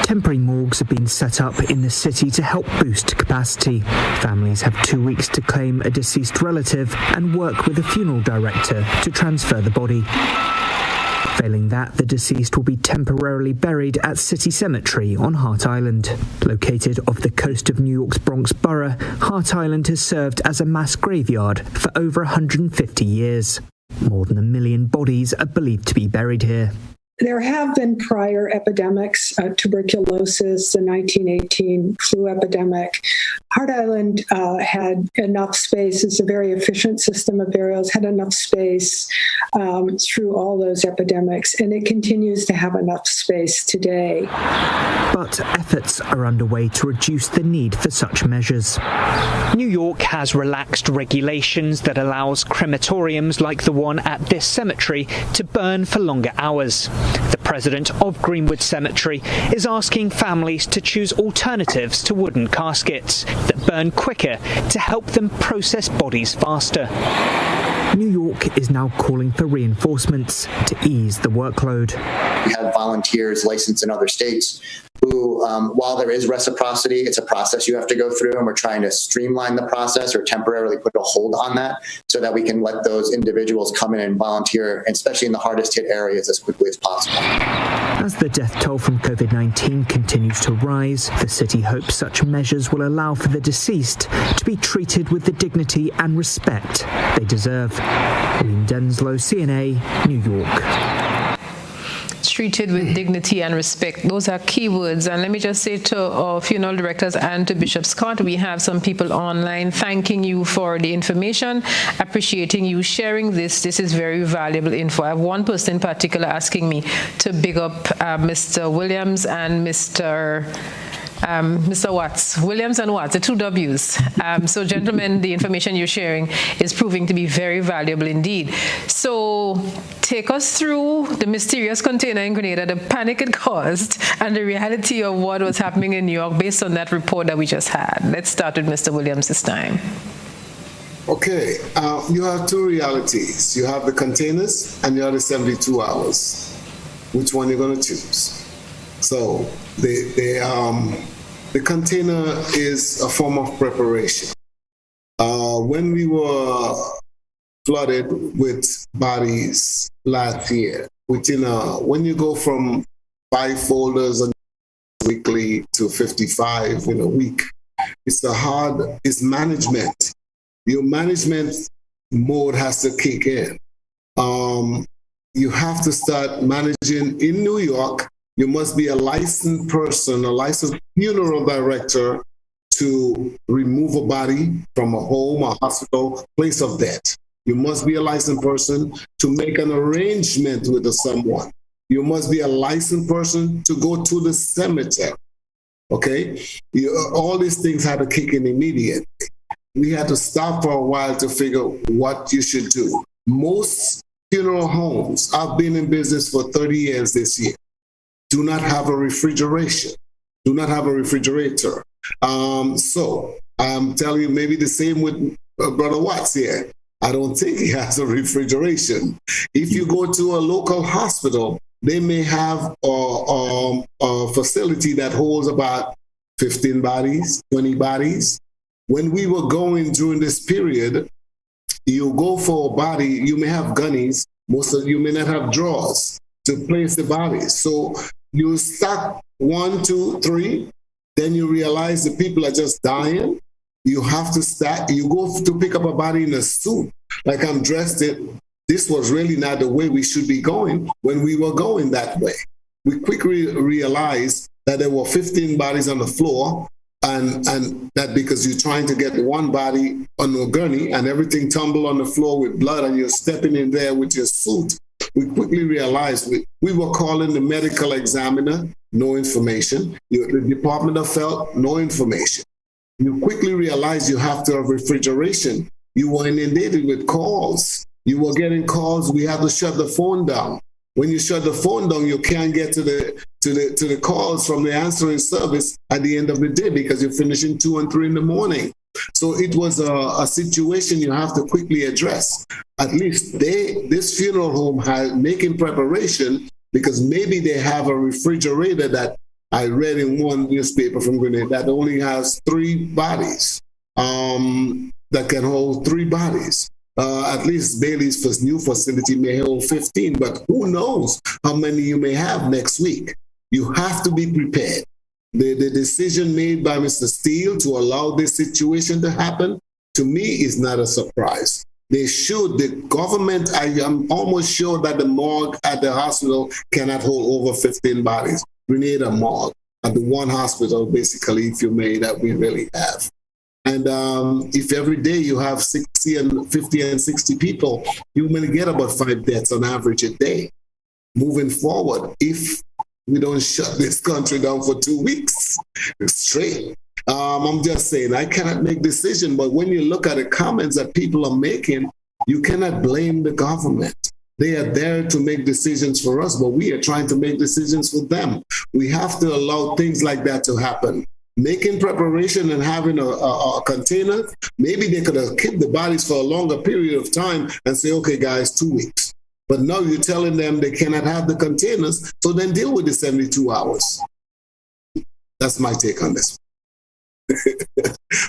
Temporary morgues have been set up in the city to help boost capacity. Families have 2 weeks to claim a deceased relative and work with a funeral director to transfer the body. Failing that, the deceased will be temporarily buried at City Cemetery on Hart Island. Located off the coast of New York's Bronx Borough, Hart Island has served as a mass graveyard for over 150 years. More than 1 million bodies are believed to be buried here.
There have been prior epidemics, tuberculosis, the 1918 flu epidemic. Hart Island had enough space. It's a very efficient system of burials, had enough space through all those epidemics, and it continues to have enough space today.
But efforts are underway to reduce the need for such measures. New York has relaxed regulations that allows crematoriums like the one at this cemetery to burn for longer hours. The president of Greenwood Cemetery is asking families to choose alternatives to wooden caskets that burn quicker to help them process bodies faster. New York is now calling for reinforcements to ease the workload.
We have volunteers licensed in other states who, while there is reciprocity, it's a process you have to go through, and we're trying to streamline the process or temporarily put a hold on that so that we can let those individuals come in and volunteer, especially in the hardest hit areas, as quickly as possible.
As the death toll from COVID-19 continues to rise, the city hopes such measures will allow for the deceased to be treated with the dignity and respect they deserve. William Denslow, CNA, New York.
Treated with dignity and respect. Those are key words. And let me just say to our funeral directors and to Bishop Scott, we have some people online thanking you for the information, appreciating you sharing this. This is very valuable info. I have one person in particular asking me to big up Mr. Williams and Mr. Watts, Williams and Watts, the two W's. So gentlemen, the information you're sharing is proving to be very valuable indeed. So take us through the mysterious container in Grenada, the panic it caused, and the reality of what was happening in New York based on that report that we just had. Let's start with Mr. Williams this time.
Okay, you have two realities. You have the containers and you have the 72 hours. Which one you're going to choose? So the container is a form of preparation. When we were flooded with bodies last year, when you go from 5 folders weekly to 55 in a week, it's management. Your management mode has to kick in. You have to start managing in New York. You must be a licensed person, a licensed funeral director to remove a body from a home, a hospital, place of death. You must be a licensed person to make an arrangement with someone. You must be a licensed person to go to the cemetery. Okay? All these things had to kick in immediately. We had to stop for a while to figure what you should do. Most funeral homes, I've been in business for 30 years this year, do not have a refrigeration, do not have a refrigerator. So I'm telling you, maybe the same with Brother Watts here. I don't think he has a refrigeration. If you go to a local hospital, they may have a facility that holds about 15 bodies, 20 bodies. When we were going during this period, you go for a body, you may have gunnies, most of you may not have drawers to place the bodies. So you stack 1, 2, 3, then you realize the people are just dying. You have to stack, you go to pick up a body in a suit, like I'm dressed in. This was really not the way we should be going when we were going that way. We quickly realized that there were 15 bodies on the floor, and that because you're trying to get one body on a gurney and everything tumble on the floor with blood and you're stepping in there with your suit, we quickly realized we were calling the medical examiner, no information. The Department of Health, no information. You quickly realize you have to have refrigeration. You were inundated with calls. You were getting calls. We had to shut the phone down. When you shut the phone down, you can't get to the calls from the answering service at the end of the day because you're finishing 2 and 3 in the morning. So it was a situation you have to quickly address. At least this funeral home had making preparation because maybe they have a refrigerator that I read in one newspaper from Grenada that only has 3 bodies, that can hold 3 bodies. At least Bailey's new facility may hold 15, but who knows how many you may have next week. You have to be prepared. The decision made by Mr. Steele to allow this situation to happen, to me, is not a surprise. The government, I am almost sure that the morgue at the hospital cannot hold over 15 bodies. We need a morgue at the one hospital, basically, if you may, that we really have. And if every day you have 60 and 50 and 60 people, you may get about 5 deaths on average a day. Moving forward, if we don't shut this country down for 2 weeks straight, I'm just saying, I cannot make decisions, but when you look at the comments that people are making, you cannot blame the government. They are there to make decisions for us, but we are trying to make decisions for them. We have to allow things like that to happen. Making preparation and having a container, maybe they could have kept the bodies for a longer period of time and say, okay, guys, 2 weeks. But now you're telling them they cannot have the containers, so then deal with the 72 hours. That's my take on this.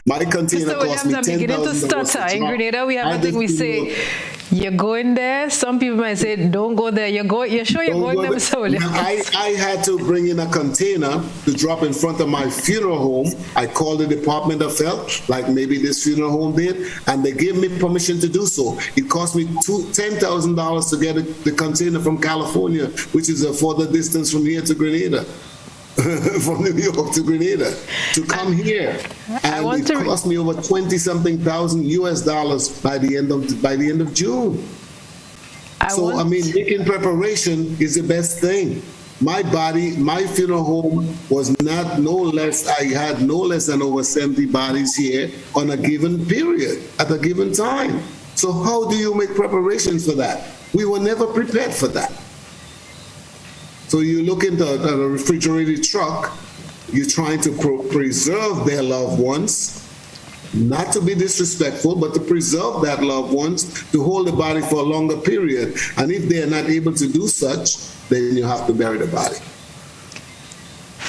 My container cost me $10,000.
I'm beginning to stutter. In Grenada, we have a thing we say, you're going there. Some people might say, don't go there. You're sure you're going there, Mr. Williams?
I had to bring in a container to drop in front of my funeral home. I called the Department of Health, like maybe this funeral home did, and they gave me permission to do so. It cost me $10,000 to get the container from California, which is a further distance from here to Grenada. From New York to Grenada to come here, and it cost me over $20-something thousand US by the end of June. I mean, making preparation is the best thing. My funeral home was not no less. I had no less than over 70 bodies here on a given period at a given time. So how do you make preparations for that? We were never prepared for that. So you look into a refrigerated truck, you're trying to preserve their loved ones, not to be disrespectful, but to preserve that loved ones, to hold the body for a longer period. And if they are not able to do such, then you have to bury the body.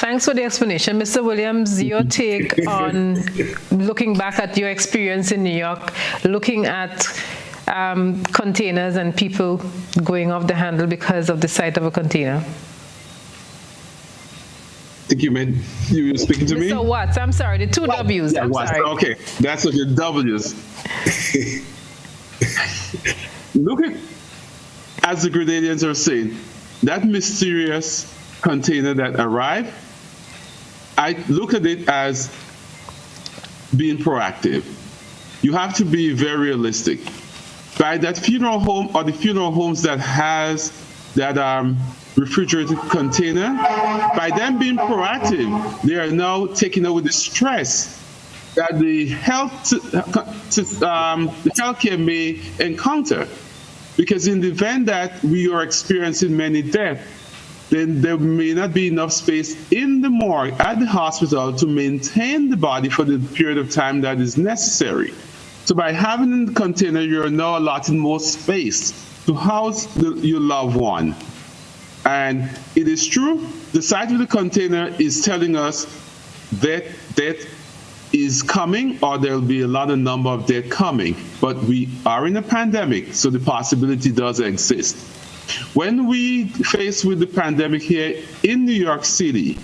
Thanks for the explanation. Mr. Williams, your take on looking back at your experience in New York, looking at containers and people going off the handle because of the sight of a container.
I think you were speaking to me?
Mr. Watts, I'm sorry, the two W's.
Yeah, Watts. Sorry. Okay, that's what the W's. Look at, as the Grenadians are saying, that mysterious container that arrived, I look at it as being proactive. You have to be very realistic. By that funeral home or the funeral homes that has that refrigerated container, by them being proactive, they are now taking over the stress that the healthcare may encounter. Because in the event that we are experiencing many deaths, then there may not be enough space in the morgue at the hospital to maintain the body for the period of time that is necessary. So by having the container, you're now allotting more space to house your loved one. And it is true, the size of the container is telling us that death is coming, or there'll be a lot of number of death coming. But we are in a pandemic, so the possibility does exist. When we faced with the pandemic here in New York City,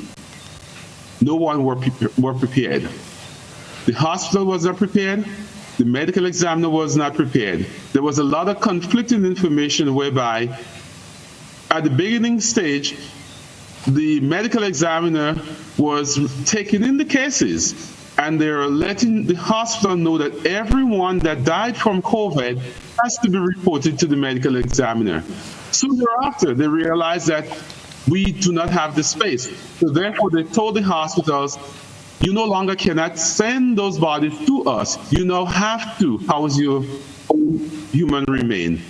no one were prepared. The hospital was not prepared. The medical examiner was not prepared. There was a lot of conflicting information whereby at the beginning stage, the medical examiner was taking in the cases and they're letting the hospital know that everyone that died from COVID has to be reported to the medical examiner. Soon thereafter, they realized that we do not have the space. So therefore, they told the hospitals, you no longer cannot send those bodies to us. You now have to house your own human remains.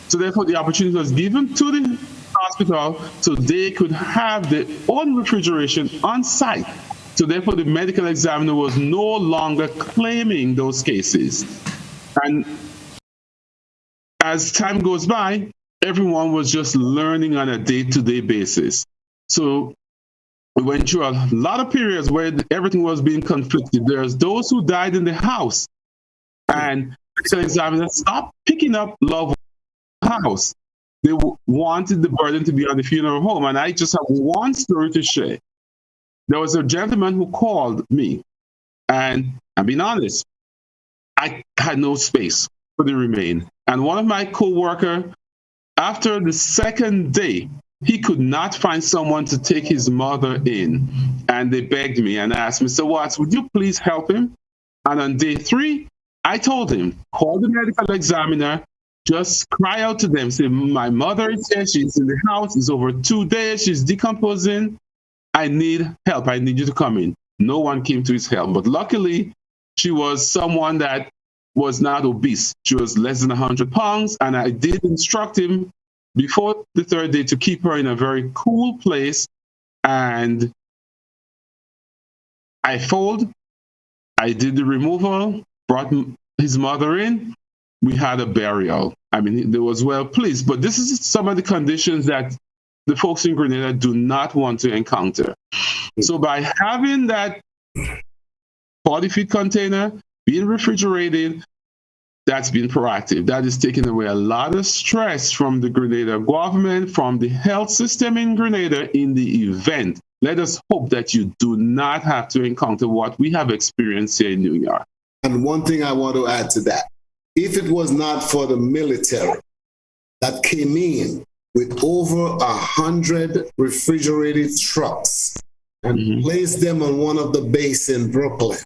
So therefore, the opportunity was given to the hospital so they could have their own refrigeration on site. So therefore, the medical examiner was no longer claiming those cases. And as time goes by, everyone was just learning on a day-to-day basis. So we went through a lot of periods where everything was being conflicted. There's those who died in the house, and medical examiner, stop picking up loved one's house. They wanted the burden to be on the funeral home. And I just have one story to share. There was a gentleman who called me, and I'm being honest, I had no space for the remain. And one of my co-workers, after the second day, he could not find someone to take his mother in. And they begged me and asked, Mr. Watts, would you please help him? And on day 3, I told him, call the medical examiner, just cry out to them, say, my mother is here, she's in the house, it's over 2 days, she's decomposing. I need help. I need you to come in. No one came to his help. But luckily, she was someone that was not obese. She was less than 100 pounds. And I did instruct him before the 3rd day to keep her in a very cool place. And I fold. I did the removal, brought his mother in. We had a burial. I mean, they was well pleased. But this is some of the conditions that the folks in Grenada do not want to encounter. So by having that 40-feet container being refrigerated, that's been proactive. That is taking away a lot of stress from the Grenada government, from the health system in Grenada in the event. Let us hope that you do not have to encounter what we have experienced here in New York.
And one thing I want to add to that, if it was not for the military that came in with over 100 refrigerated trucks and placed them on one of the bases in Brooklyn,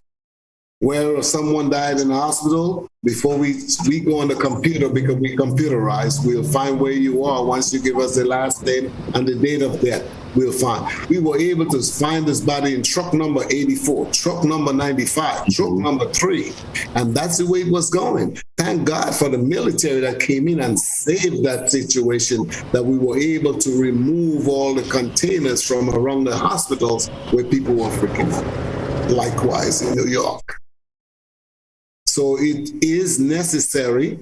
where someone died in the hospital, before we go on the computer, because we computerized, we'll find where you are. Once you give us the last name and the date of death, we'll find. We were able to find this body in truck number 84, truck number 95, truck number 3. And that's the way it was going. Thank God for the military that came in and saved that situation, that we were able to remove all the containers from around the hospitals where people were freaking out. Likewise in New York. So it is necessary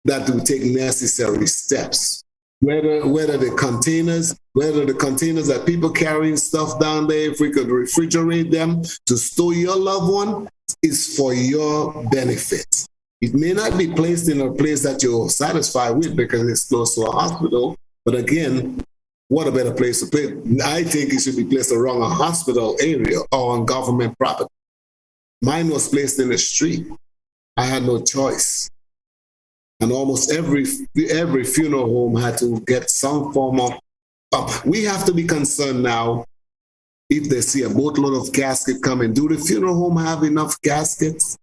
that we take necessary steps. Whether the containers that people carrying stuff down there, if we could refrigerate them to store your loved one, is for your benefit. It may not be placed in a place that you're satisfied with because it's close to a hospital, but again, what a better place to put it. I think it should be placed around a hospital area or on government property. Mine was placed in the street. I had no choice. And almost every funeral home had to get some form of, we have to be concerned now if they see a boatload of caskets coming. Do the funeral home have enough caskets?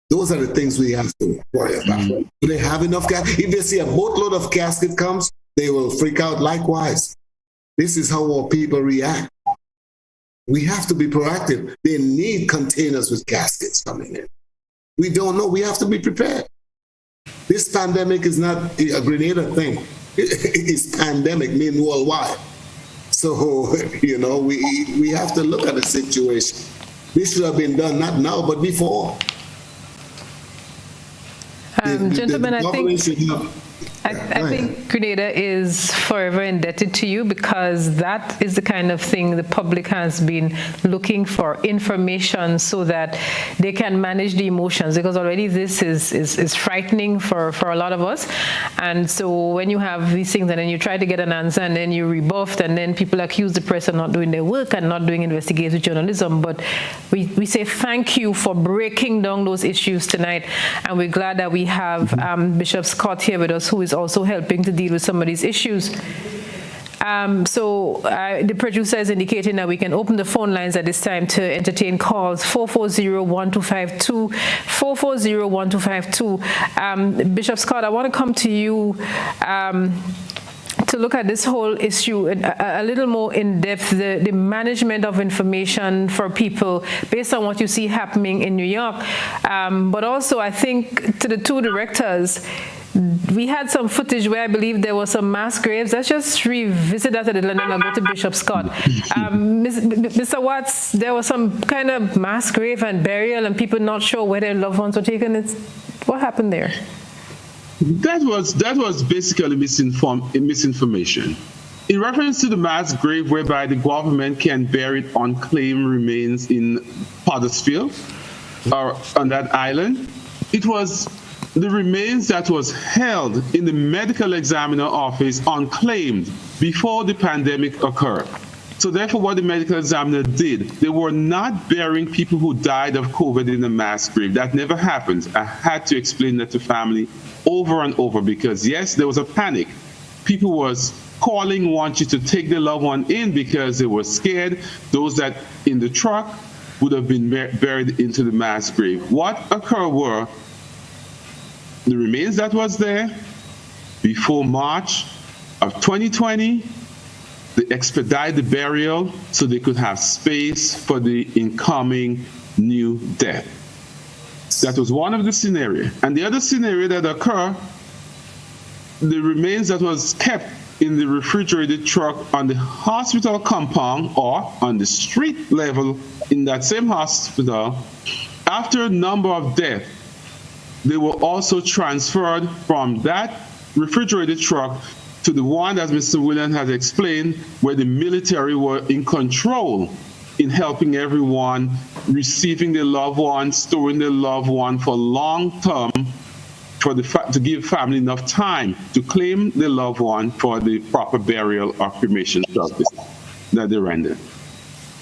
Those are the things we have to worry about. Do they have enough caskets? If they see a boatload of casket comes, they will freak out likewise. This is how our people react. We have to be proactive. They need containers with caskets coming in. We don't know. We have to be prepared. This pandemic is not a Grenada thing. It's pandemic, mean worldwide. So, we have to look at the situation. This should have been done not now, but before.
Gentlemen, I think Grenada is forever indebted to you, because that is the kind of thing the public has been looking for, information, so that they can manage the emotions, because already this is frightening for a lot of us. And so when you have these things and then you try to get an answer and then you're rebuffed, and then people accuse the press of not doing their work and not doing investigative journalism. But we say thank you for breaking down those issues tonight, and we're glad that we have Bishop Scott here with us, who is also helping to deal with some of these issues. The producer is indicating that we can open the phone lines at this time to entertain calls. 440-1252, 440-1252. Bishop Scott, I want to come to you to look at this whole issue a little more in depth, the management of information for people based on what you see happening in New York. But also, I think, to the two directors, we had some footage where I believe there were some mass graves. Let's just revisit that a little and then I'll go to Bishop Scott. Mr. Watts, there was some kind of mass grave and burial and people not sure where their loved ones were taken. What happened there?
That was basically misinformation. In reference to the mass grave whereby the government can bury unclaimed remains in Pottersfield or on that island, it was the remains that was held in the medical examiner office unclaimed before the pandemic occurred. So therefore, what the medical examiner did, they were not burying people who died of COVID in a mass grave. That never happened. I had to explain that to family over and over because, yes, there was a panic. People was calling, want you to take their loved one in because they were scared. Those that in the truck would have been buried into the mass grave. What occurred were the remains that was there before March of 2020, they expedited the burial so they could have space for the incoming new death. That was one of the scenarios. And the other scenario that occurred, the remains that was kept in the refrigerated truck on the hospital compound or on the street level in that same hospital, after a number of deaths, they were also transferred from that refrigerated truck to the one, as Mr. Williams has explained, where the military were in control in helping everyone, receiving their loved one, storing their loved one for long term, to give family enough time to claim their loved one for the proper burial or cremation service that they rendered.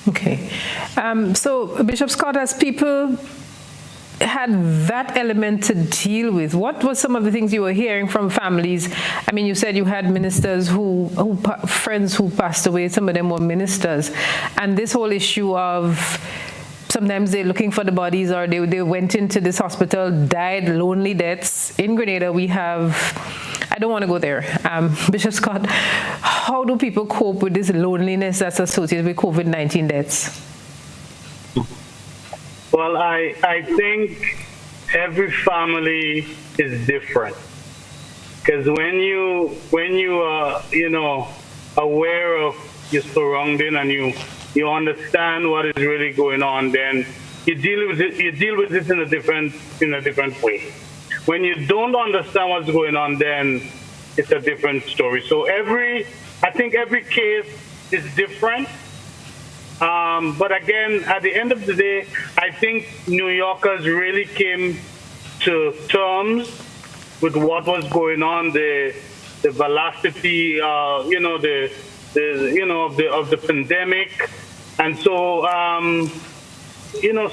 Okay. So, Bishop Scott, as people had that element to deal with, what were some of the things you were hearing from families? I mean, you said you had ministers friends who passed away, some of them were ministers, and this whole issue of sometimes they're looking for the bodies or they went into this hospital, died lonely deaths. In Grenada, we have, I don't want to go there. Bishop Scott, how do people cope with this loneliness that's associated with COVID-19 deaths?
Well, I think every family is different, because when you are aware of your surrounding and you understand what is really going on, then you deal with it in a different way. When you don't understand what's going on, then it's a different story. So I think every case is different. But again, at the end of the day, I think New Yorkers really came to terms with what was going on, the velocity, of the pandemic, and so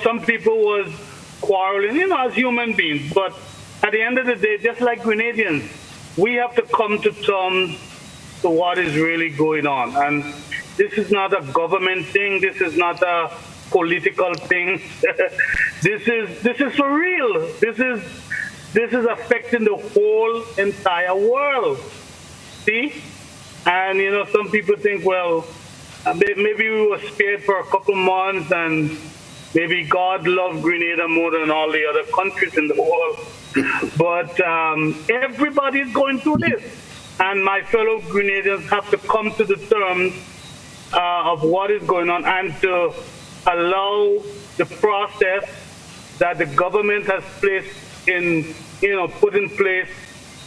some people was quarreling, as human beings. But at the end of the day, just like Grenadians, we have to come to terms to what is really going on. And this is not a government thing. This is not a political thing. This is for real. This is affecting the whole entire world. See? And some people think, well, maybe we were spared for a couple months, and maybe God loved Grenada more than all the other countries in the world. But everybody's going through this, and my fellow Grenadians have to come to the terms of what is going on and to allow the process that the government has put in place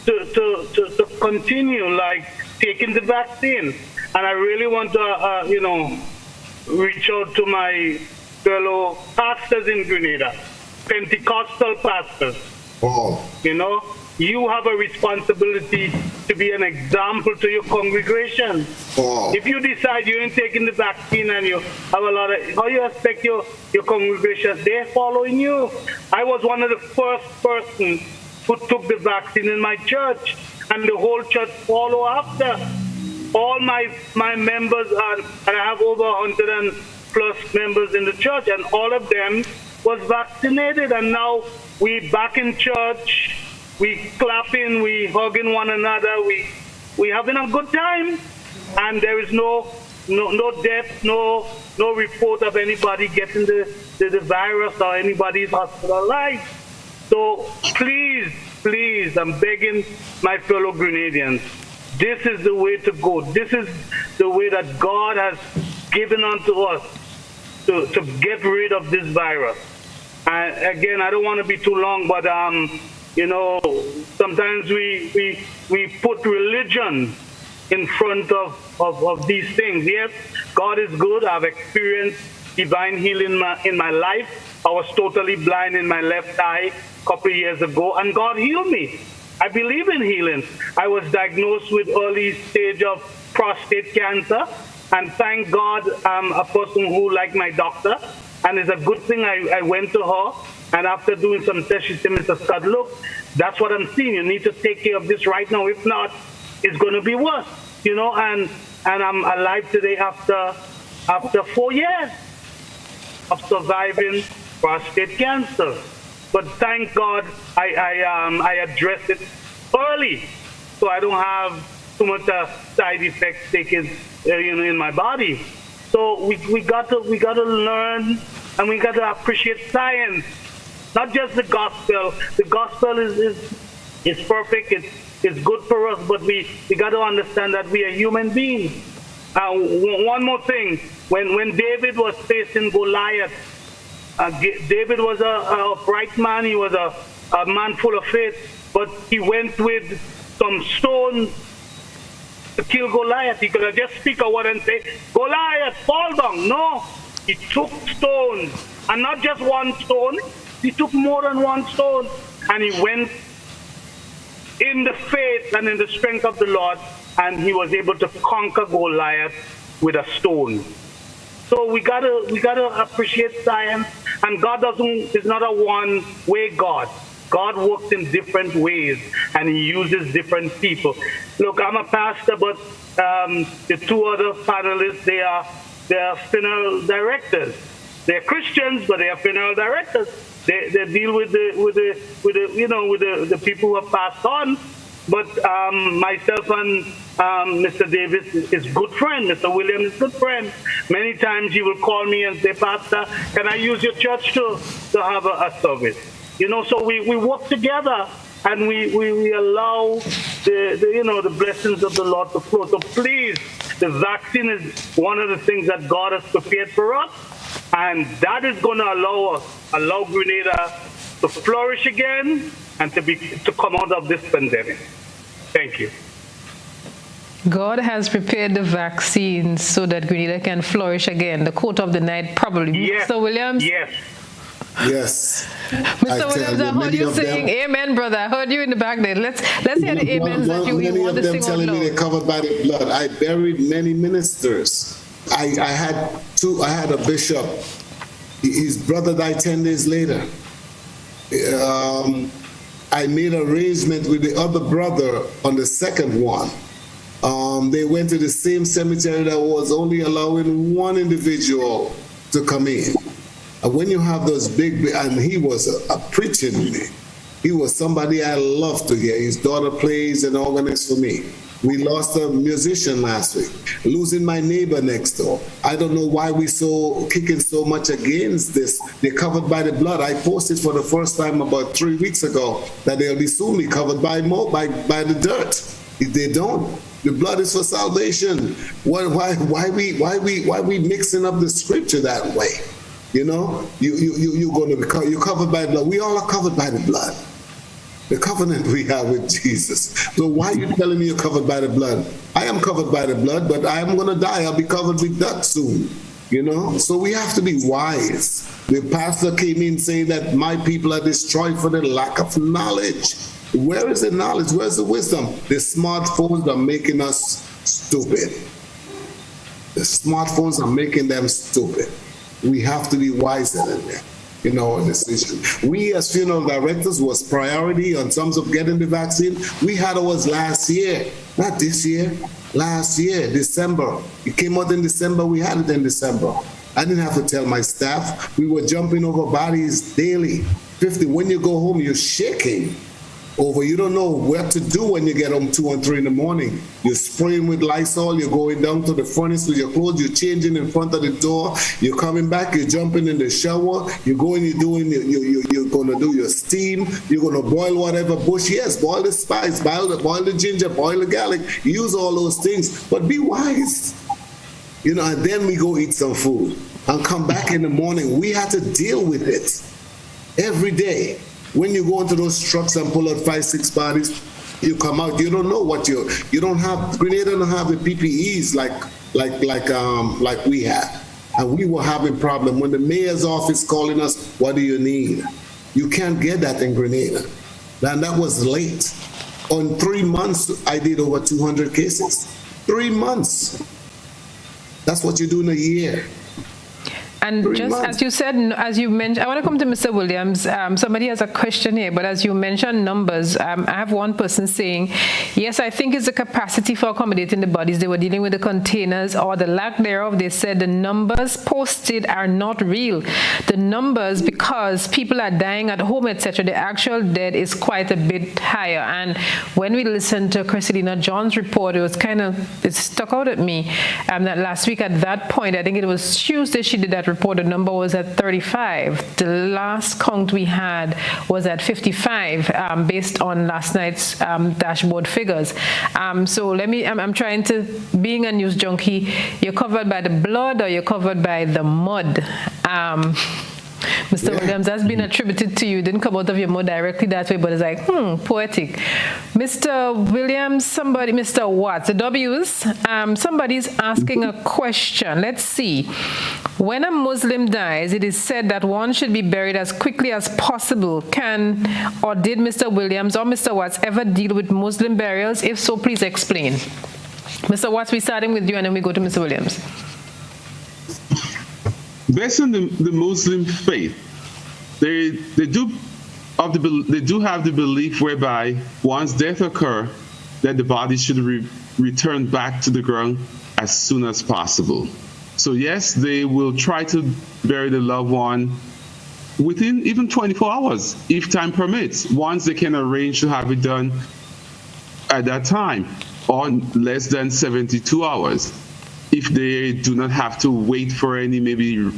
to continue, like taking the vaccine. And I really want to, reach out to my fellow pastors in Grenada, Pentecostal pastors.
Oh.
You have a responsibility to be an example to your congregation. Oh. If you decide you ain't taking the vaccine and you have a lot of, how you expect your congregation, they're following you. I was one of the first persons who took the vaccine in my church, and the whole church followed after. All my members, and I have over 100 plus members in the church, and all of them was vaccinated, and now we back in church. We clapping, we hugging one another, we having a good time, and there is no death, no report of anybody getting the virus or anybody's hospitalized. So please, I'm begging my fellow Grenadians, this is the way to go. This is the way that God has given unto us to get rid of this virus. And again, I don't want to be too long, but sometimes we put religion in front of these things. Yes, God is good. I've experienced divine healing in my life I was totally blind in my left eye a couple of years ago, and God healed me. I believe in healing. I was diagnosed with early stage of prostate cancer, and thank God I'm a person who liked my doctor, and it's a good thing I went to her, and after doing some tests, she said, Mr. Scott, look, that's what I'm seeing. You need to take care of this right now. If not, it's going to be worse, you know, and I'm alive today after 4 years of surviving prostate cancer. But thank God I addressed it early, so I don't have too much side effects taken in my body. So we got to learn, and we got to appreciate science, not just the gospel. The gospel is perfect. It's good for us, but we got to understand that we are human beings. One more thing, when David was facing Goliath, David was a bright man. He was a man full of faith, but he went with some stones to kill Goliath. He could have just speak a word and say, Goliath, fall down. No, he took stones, and not just one stone. He took more than one stone, and he went in the faith and in the strength of the Lord, and he was able to conquer Goliath with a stone. So we gotta appreciate science, and God is not a one-way God. God works in different ways, and He uses different people. Look, I'm a pastor, but the two other panelists, they are funeral directors. They're Christians, but they are funeral directors. They deal with the people who have passed on. But myself and Mr. Davis is good friend. Mr. Williams is good friend. Many times he will call me and say, Pastor, can I use your church to have a service? You know, so we work together, and we allow the blessings of the Lord to flow. So please, the vaccine is one of the things that God has prepared for us, and that is going to allow Grenada to flourish again and to come out of this pandemic. Thank you.
God has prepared the vaccine so that Grenada can flourish again. The quote of the night, probably.
Yes.
Mr. Williams?
Yes.
Mr. Williams, I heard you saying amen, brother. I heard you in the back there. Let's hear the amens that you want to sing out loud.
Telling me they're covered by the blood. I buried many ministers. I had a bishop. His brother died 10 days later. I made an arrangement with the other brother on the second one. They went to the same cemetery that was only allowing one individual to come in. When you have those big, and he was a preaching man. He was somebody I love to hear. His daughter plays an organist for me. We lost a musician last week, losing my neighbor next door. I don't know why we kicking so much against this. They're covered by the blood. I posted for the first time about 3 weeks ago that they'll be soon be covered by the dirt. If they don't, the blood is for salvation. Why we mixing up the scripture that way? You know, you're covered by the blood. We all are covered by the blood. The covenant we have with Jesus. So why are you telling me you're covered by the blood? I am covered by the blood, but I am going to die. I'll be covered with that soon. You know, so we have to be wise. The pastor came in saying that my people are destroyed for the lack of knowledge. Where is the knowledge? Where's the wisdom? The smartphones are making us stupid. The smartphones are making them stupid. We have to be wiser than that in our decision. We as funeral directors was priority on terms of getting the vaccine. We had ours last year, not this year, last year, December. It came out in December, we had it in December. I didn't have to tell my staff. We were jumping over bodies daily. 50, when you go home, you're shaking over. You don't know what to do when you get home 2 and 3 in the morning. You're spraying with Lysol, you're going down to the furnace with your clothes, you're changing in front of the door, you're coming back, you're jumping in the shower, you're going, you're going to do your steam, you're going to boil whatever bush. Yes, boil the spice, boil the ginger, boil the garlic, use all those things, but be wise. You know, and then we go eat some food and come back in the morning. We had to deal with it every day. When you go into those trucks and pull out 5-6 bodies, you come out, you don't know what you don't have. Grenada don't have the PPEs like we have. And we were having problem when the mayor's office calling us, what do you need? You can't get that in Grenada. And that was late. On 3 months, I did over 200 cases. 3 months. That's what you do in a year.
And
3
just
months.
as you said, as you mentioned, I want to come to Mr. Williams. Somebody has a question here, but as you mentioned numbers, I have one person saying, yes, I think it's the capacity for accommodating the bodies. They were dealing with the containers or the lack thereof. They said the numbers posted are not real. The numbers, because people are dying at home, etc., the actual dead is quite a bit higher. And when we listened to Christina John's report, it stuck out at me that last week at that point, I think it was Tuesday, she did that report. The number was at 35. The last count we had was at 55, based on last night's dashboard figures. So I'm trying to, being a news junkie, you're covered by the blood or you're covered by the mud? Mr. Williams, that's been attributed to you. It didn't come out of your mouth directly that way, but it's like, poetic. Mr. Williams, Mr. Watts, the W's, somebody's asking a question. Let's see. When a Muslim dies, it is said that one should be buried as quickly as possible. Did Mr. Williams or Mr. Watts ever deal with Muslim burials? If so, please explain. Mr. Watts, we're starting with you and then we go to Mr. Williams.
Based on the Muslim faith, they do have the belief whereby once death occurs, that the body should return back to the ground as soon as possible. So yes, they will try to bury the loved one within even 24 hours, if time permits, once they can arrange to have it done at that time, or less than 72 hours. If they do not have to wait for any maybe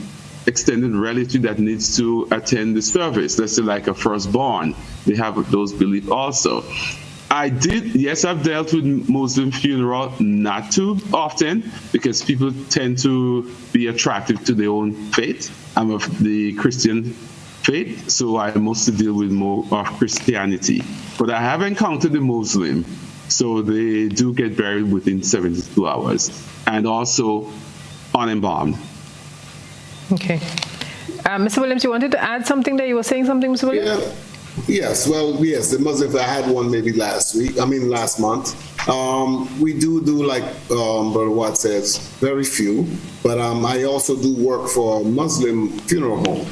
extended relative that needs to attend the service, let's say like a firstborn, they have those beliefs also. I've dealt with Muslim funeral, not too often, because people tend to be attracted to their own faith. I'm of the Christian faith, so I mostly deal with more of Christianity. But I have encountered the Muslim, so they do get buried within 72 hours, and also unembalmed.
Okay. Mr. Williams, you wanted to add something there? You were saying something, Mr. Williams?
Yeah. Yes, the Muslims, I had one maybe last month. We do like Brother Watt says, very few, but I also do work for a Muslim funeral home,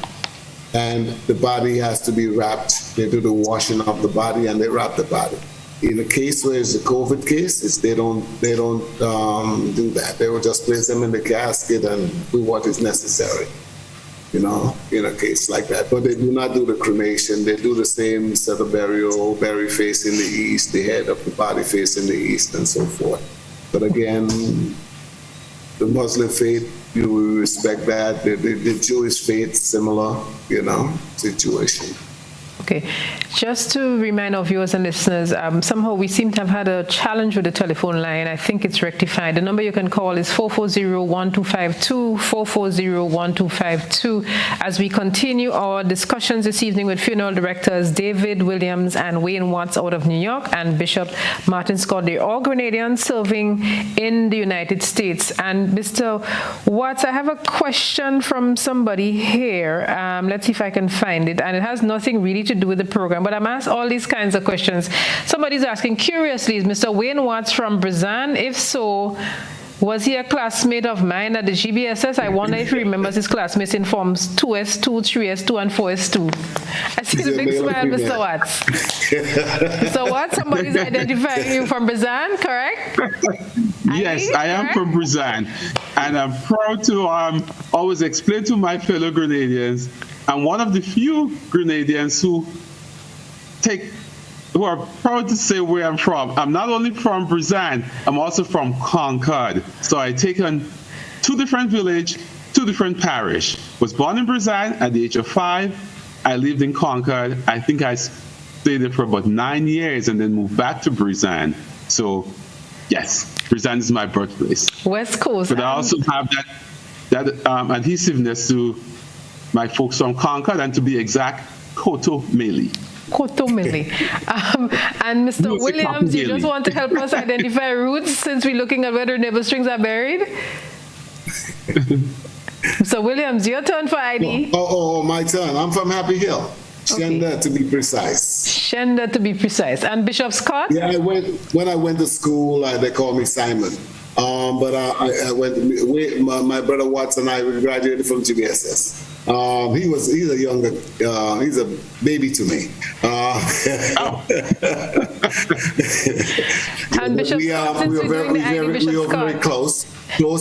and the body has to be wrapped. They do the washing of the body and they wrap the body. In a case where it's a COVID case, they don't do that. They will just place them in the casket and do what is necessary, in a case like that. But they do not do the cremation. They do the same set of burial, bury facing the east, the head of the body facing the east, and so forth. But again, the Muslim faith, you respect that. The Jewish faith, similar, situation.
Okay. Just to remind our viewers and listeners, somehow we seem to have had a challenge with the telephone line. I think it's rectified. The number you can call is 440-1252, 440-1252. As we continue our discussions this evening with funeral directors David Williams and Wayne Watts out of New York and Bishop Martin Scott. They're all Grenadians serving in the United States. And Mr. Watts, I have a question from somebody here. Let's see if I can find it. And it has nothing really to do with the program, but I'm asked all these kinds of questions. Somebody's asking, curiously, is Mr. Wayne Watts from Brazil? If so, was he a classmate of mine at the GBSS? I wonder if he remembers his classmates in forms 2S2, 3S2, and 4S2. I see the big smile, Mr. Watts. Mr. Watts, somebody's identifying you from Brazil, correct?
Yes, I am from Brazil, and I'm proud to always explain to my fellow Grenadians, I'm one of the few Grenadians who are proud to say where I'm from. I'm not only from Brazil, I'm also from Concord. So I take on 2 different villages, 2 different parish. Was born in Brazil at the age of 5. I lived in Concord. I think I stayed there for about 9 years and then moved back to Brazil. So yes, Brazil is my birthplace.
West Coast.
But I also have that adhesiveness to my folks from Concord, and to be exact, Koto Meli.
And Mr. Williams, you just want to help us identify roots since we're looking at where the nipple strings are buried? So Williams, your turn for ID.
Oh, my turn. I'm from Happy Hill. Shenda, to be precise.
Shenda, to be precise. And Bishop Scott?
Yeah, when I went to school, they called me Simon. But I went. My brother Watson and I graduated from GBSS. He's a younger. He's a baby to me.
And Bishop Scott,
we are very close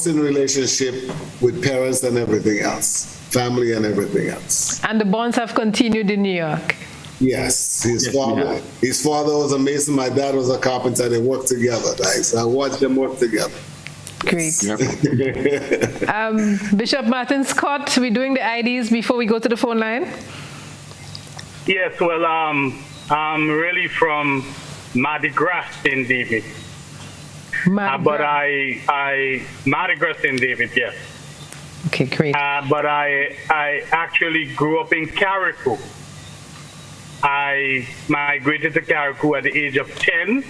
in relationship with parents and everything else. Family and everything else.
And the bonds have continued in New York.
Yes, his father was a mason. My dad was a carpenter. They worked together. So I watched them work together.
Great. Bishop Martin Scott, we're doing the IDs before we go to the phone line.
Yes, well, I'm really from Mardi Gras in David. But I Mardi Gras in David, yes.
Okay, great.
But I actually grew up in Carriacou. I migrated to Carriacou at the age of 10.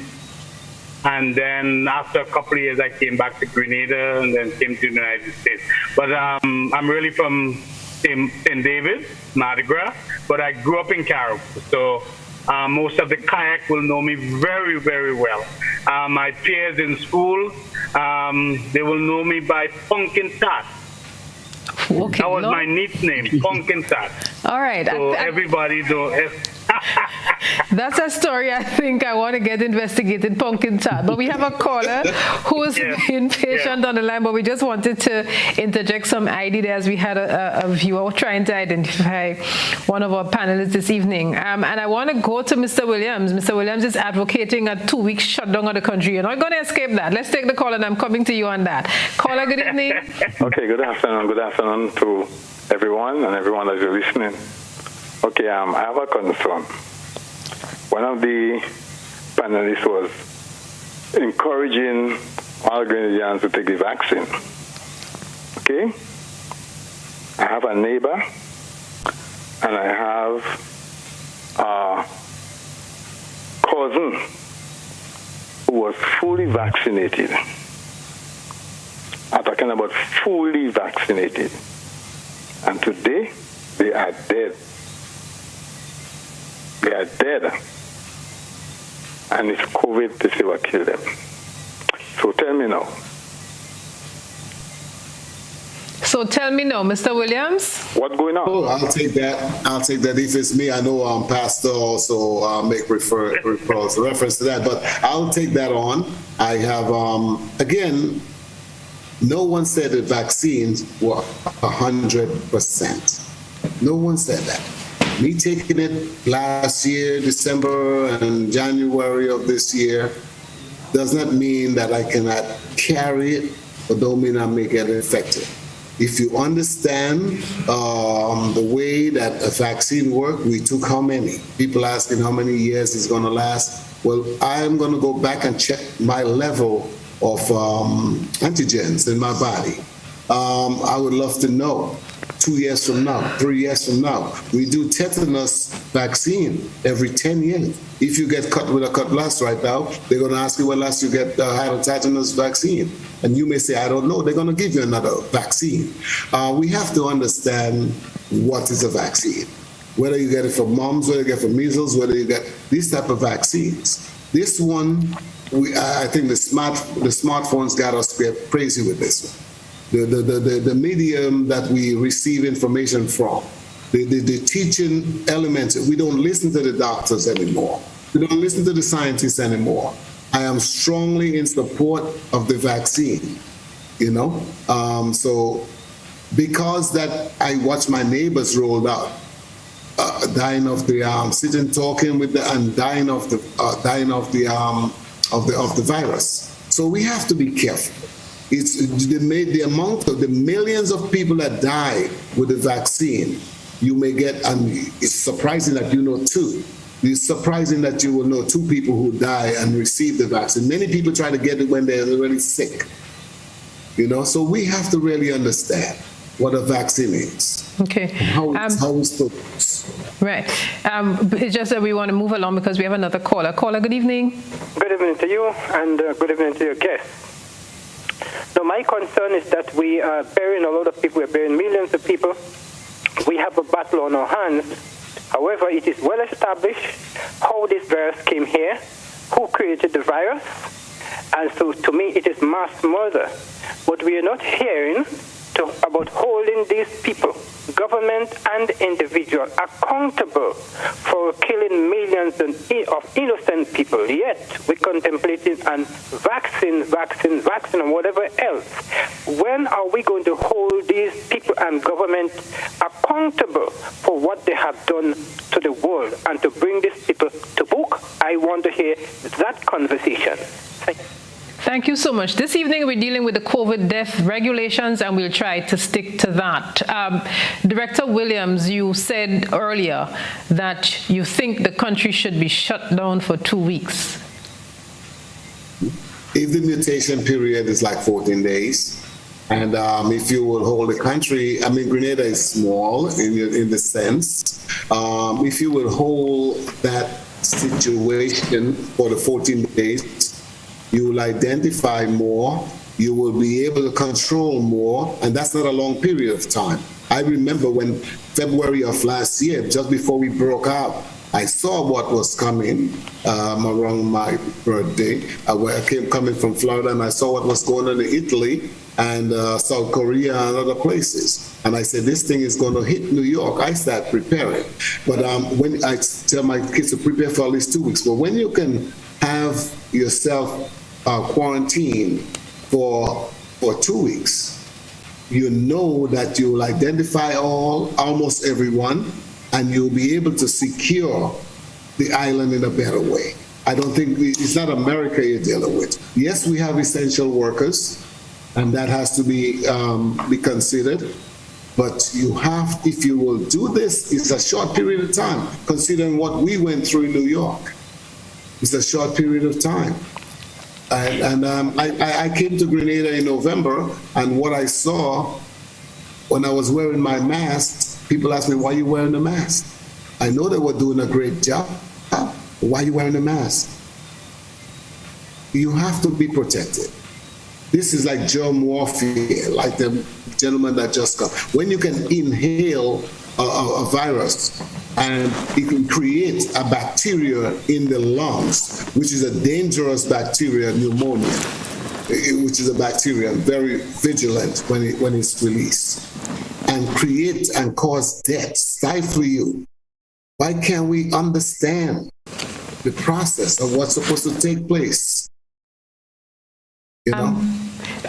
And then after a couple of years, I came back to Grenada and then came to the United States. But I'm really from St. David, Mardi Gras, but I grew up in Carriacou. So most of the kayak will know me very, very well. My peers in school, they will know me by Pumpkin Tat.
Okay,
that was my nickname, Pumpkin Tat.
All right.
So everybody knows.
That's a story I think I want to get investigated, Pumpkin Tat. But we have a caller who is being patient on the line, but we just wanted to interject some ID there as we had a viewer trying to identify one of our panelists this evening. And I want to go to Mr. Williams. Mr. Williams is advocating a 2-week shutdown of the country. You're not going to escape that. Let's take the call, and I'm coming to you on that. Caller, good evening.
Okay, good afternoon. Good afternoon to everyone and everyone that is listening. Okay, I have a concern. One of the panelists was encouraging all Grenadians to take the vaccine. Okay? I have a neighbor and I have a cousin who was fully vaccinated. I'm talking about fully vaccinated. And today, they are dead. They are dead. And it's COVID, they say what killed them. So tell me now.
So tell me now, Mr. Williams.
What's going on?
Oh, I'll take that. If it's me, I know Pastor also make reference to that, but I'll take that on. I have, again, no one said that vaccines were 100%. No one said that. Me taking it last year, December and January of this year, does not mean that I cannot carry it, but don't mean I may get it effective. If you understand the way that a vaccine works, we took how many? People asking how many years it's going to last. Well, I'm going to go back and check my level of antigens in my body. I would love to know 2 years from now, 3 years from now. We do tetanus vaccine every 10 years. If you get cut with a cutlass right now, they're going to ask you when last you had a tetanus vaccine. And you may say, I don't know. They're going to give you another vaccine. We have to understand what is a vaccine. Whether you get it from mumps, whether you get it from measles, whether you get these type of vaccines. This one, I think the smartphones got us crazy with this one. The medium that we receive information from, the teaching elements, we don't listen to the doctors anymore. We don't listen to the scientists anymore. I am strongly in support of the vaccine, so because that I watch my neighbors rolled out, dying of the sitting talking with and dying of the virus. So we have to be careful. It's the amount of the millions of people that die with the vaccine. You may get, and it's surprising that you know two. It's surprising that you will know two people who die and receive the vaccine. Many people try to get it when they're really sick. So we have to really understand what a vaccine is.
Okay.
How it's supposed.
Right. It's just that we want to move along because we have another caller. Caller, good evening.
Good evening to you, and good evening to your guest. Now, my concern is that we are burying a lot of people. We're burying millions of people. We have a battle on our hands. However, it is well established how this virus came here, who created the virus, and so to me it is mass murder. But we are not hearing about holding these people, government and individual, accountable for killing millions of innocent people. Yet we're contemplating on vaccine, and whatever else. When are we going to hold these people and government accountable for what they have done to the world and to bring these people to book? I want to hear that conversation.
Thank you so much. This evening we're dealing with the COVID death regulations, and we'll try to stick to that. Director Williams, you said earlier that you think the country should be shut down for 2 weeks.
If the mutation period is like 14 days, and if you will hold the country, I mean, Grenada is small in the sense, if you will hold that situation for the 14 days, you will identify more, you will be able to control more, and that's not a long period of time. I remember when February of last year, just before we broke out, I saw what was coming around my birthday. I came coming from Florida, and I saw what was going on in Italy and South Korea and other places. And I said, this thing is going to hit New York. I start preparing. But when I tell my kids to prepare for at least 2 weeks, but when you can have yourself quarantined for 2 weeks, you know that you'll identify almost everyone, and you'll be able to secure the island in a better way. I don't think it's not America you're dealing with. Yes, we have essential workers, and that has to be considered. But you have, if you will do this, it's a short period of time, considering what we went through in New York. It's a short period of time. I came to Grenada in November, and what I saw when I was wearing my mask, people asked me, why are you wearing the mask? I know they were doing a great job. Why are you wearing the mask? You have to be protected. This is like germ warfare, like the gentleman that just come. When you can inhale a virus and it can create a bacteria in the lungs, which is a dangerous bacteria, pneumonia, which is a bacteria very vigilant when it's released, and create and cause death, stifle you. Why can't we understand the process of what's supposed to take place? You know?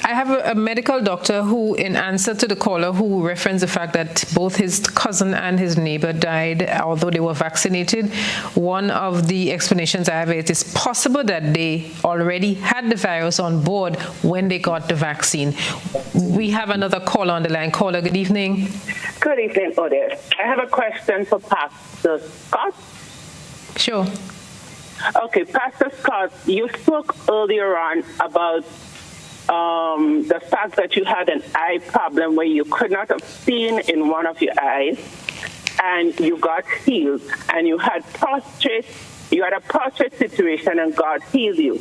I have a medical doctor who, in answer to the caller, who referenced the fact that both his cousin and his neighbor died, although they were vaccinated. One of the explanations I have is it's possible that they already had the virus on board when they got the vaccine. We have another caller on the line. Caller, good evening.
Good evening, Odette. I have a question for Pastor Scott.
Sure.
Okay, Pastor Scott, you spoke earlier on about the fact that you had an eye problem where you could not have seen in one of your eyes, and you got healed, and you had a prostrate situation, and God healed you.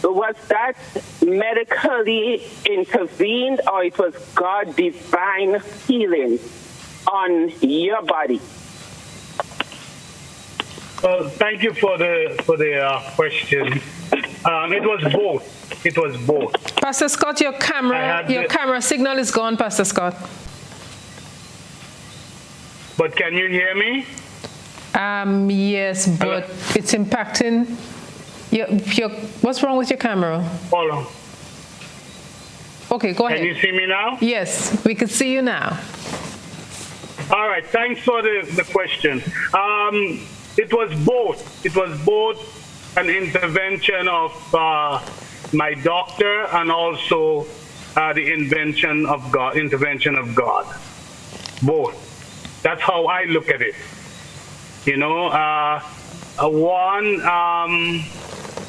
Was that medically intervened, or it was God divine healing on your body?
Well, thank you for the question. It was both. It was both.
Pastor Scott, your camera signal is gone, Pastor Scott.
But can you hear me?
Yes, but it's impacting. What's wrong with your camera?
Hold on.
Okay, go ahead.
Can you see me now?
Yes, we can see you now.
All right, thanks for the question. It was both. It was both an intervention of my doctor and also the intervention of God. Both. That's how I look at it. You know,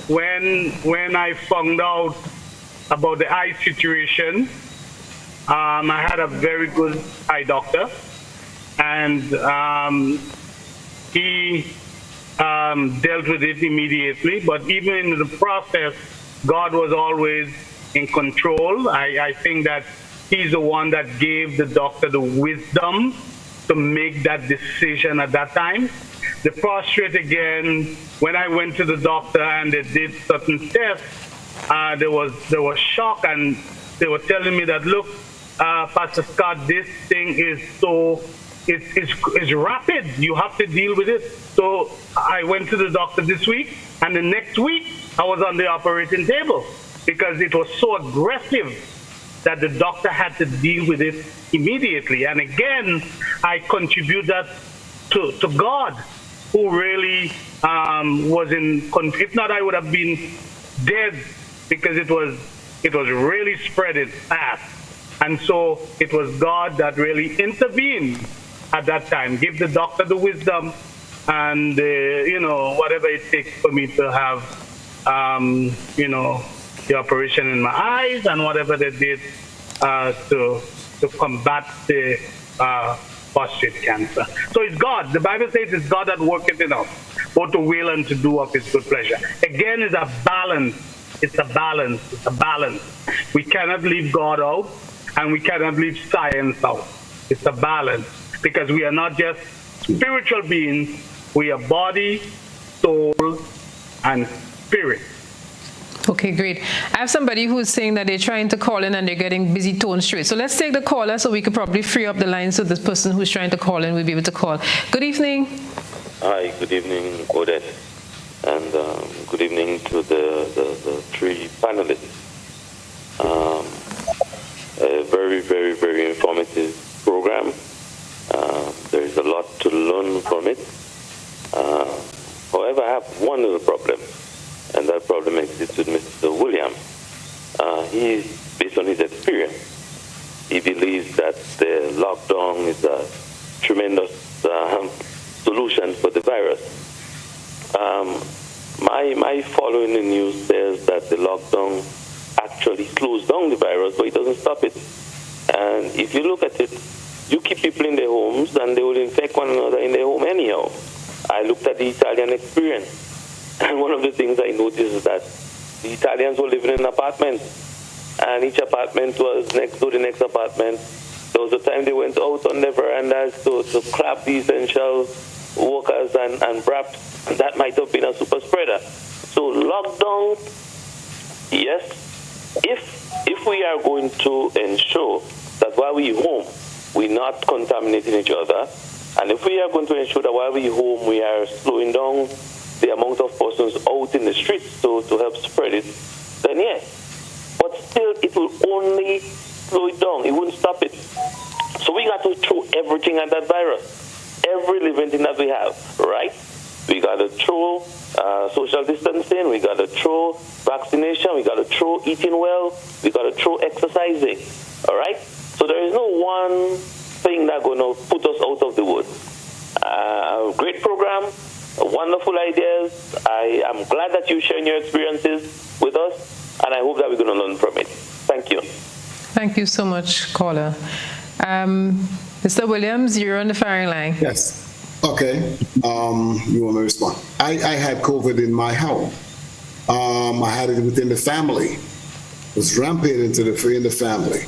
when I found out about the eye situation, I had a very good eye doctor, and he dealt with it immediately. But even in the process, God was always in control. I think that he's the one that gave the doctor the wisdom to make that decision at that time. The prostate, again, when I went to the doctor and they did certain tests, there was shock, and they were telling me that, look, Pastor Scott, this thing is it's rapid. You have to deal with it. So I went to the doctor this week, and the next week I was on the operating table because it was so aggressive that the doctor had to deal with it immediately. And again, I contribute that to God, who really was in. If not, I would have been dead, because it was really spreading fast. And so it was God that really intervened at that time, give the doctor the wisdom, and whatever it takes for me to have the operation in my eyes, and whatever they did to combat the prostate cancer. So it's God. The Bible says it's God that worketh in us, both to will and to do of his good pleasure. Again, it's a balance. It's a balance. It's a balance. We cannot leave God out, and we cannot leave science out. It's a balance, because we are not just spiritual beings. We are body, soul, and spirit.
Okay, great. I have somebody who's saying that they're trying to call in and they're getting busy tone straight. So let's take the caller so we could probably free up the line so this person who's trying to call in will be able to call. Good evening.
Hi, good evening, Odette. And good evening to the three panelists. A very, very, very informative program. There is a lot to learn from it. However, I have one little problem, and that problem exists with Mr. Williams. Based on his experience, he believes that the lockdown is a tremendous solution for the virus. My following the news says that the lockdown actually slows down the virus, but it doesn't stop it. And if you look at it, you keep people in their homes, and they will infect one another in their home anyhow. I looked at the Italian experience, and one of the things I noticed is that the Italians were living in an apartment, and each apartment was next to the next apartment. There was a time they went out on the verandas to clap the essential workers and perhaps that might have been a super spreader. So lockdown, yes, if we are going to ensure that while we're home, we're not contaminating each other, and if we are going to ensure that while we're home, we are slowing down the amount of persons out in the streets to help spread it, then yes. But still, it will only slow it down. It won't stop it. So we got to throw everything at that virus, every living thing that we have, right? We got to throw social distancing, we got to throw vaccination, we got to throw eating well, we got to throw exercising, all right? So there is no one thing that's going to put us out of the woods. Great program, wonderful ideas. I am glad that you're sharing your experiences with us, and I hope that we're going to learn from it. Thank you.
Thank you so much, caller. Mr. Williams, you're on the firing line.
Yes. Okay. You want me to respond? I had COVID in my home. I had it within the family. It was rampant in the family.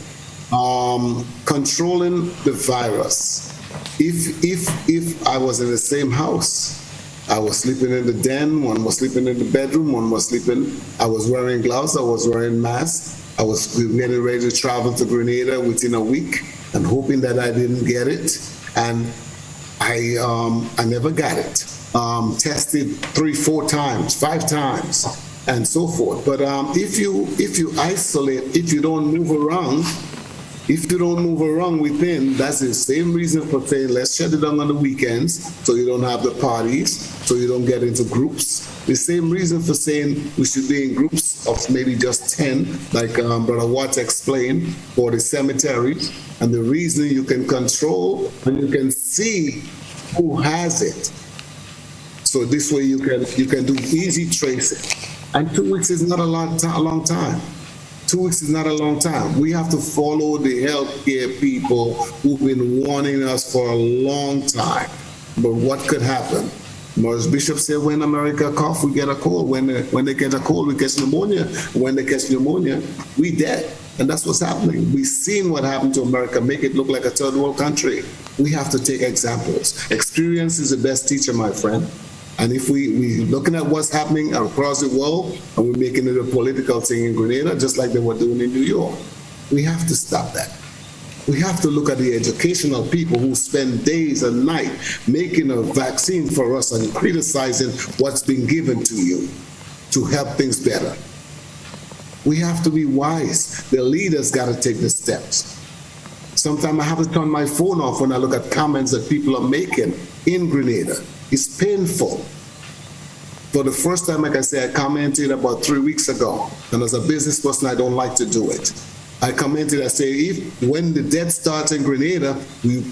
Controlling the virus. If I was in the same house, I was sleeping in the den, one was sleeping in the bedroom, one was sleeping, I was wearing gloves, I was wearing masks, I was getting ready to travel to Grenada within a week and hoping that I didn't get it. And I never got it. Tested 3, 4 times, 5 times, and so forth. But if you isolate, if you don't move around within, that's the same reason for saying let's shut it down on the weekends, so you don't have the parties, so you don't get into groups. The same reason for saying we should be in groups of maybe just 10, like Brother Watts explained, for the cemeteries. And the reason you can control and you can see who has it. So this way you can do easy tracing. And 2 weeks is not a long time. 2 weeks is not a long time. We have to follow the healthcare people who've been warning us for a long time. But what could happen? Morris Bishop said, when America cough, we get a cold. When they get a cold, we catch pneumonia. When they catch pneumonia, we dead. And that's what's happening. We've seen what happened to America, make it look like a third world country. We have to take examples. Experience is the best teacher, my friend. And if we looking at what's happening across the world and we're making it a political thing in Grenada, just like they were doing in New York, we have to stop that. We have to look at the educational people who spend days and night making a vaccine for us and criticizing what's been given to you to help things better. We have to be wise. The leaders got to take the steps. Sometimes I have to turn my phone off when I look at comments that people are making in Grenada. It's painful. For the first time, like I said, I commented about 3 weeks ago, and as a business person, I don't like to do it. I commented, I say, when the death starts in Grenada, you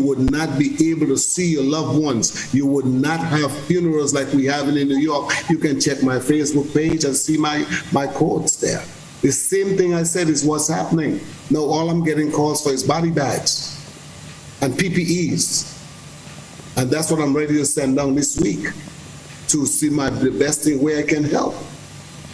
would not be able to see your loved ones. You would not have funerals like we have in New York. You can check my Facebook page and see my quotes there. The same thing I said is what's happening. Now, all I'm getting calls for is body bags and PPEs. And that's what I'm ready to send down this week to see the best thing where I can help.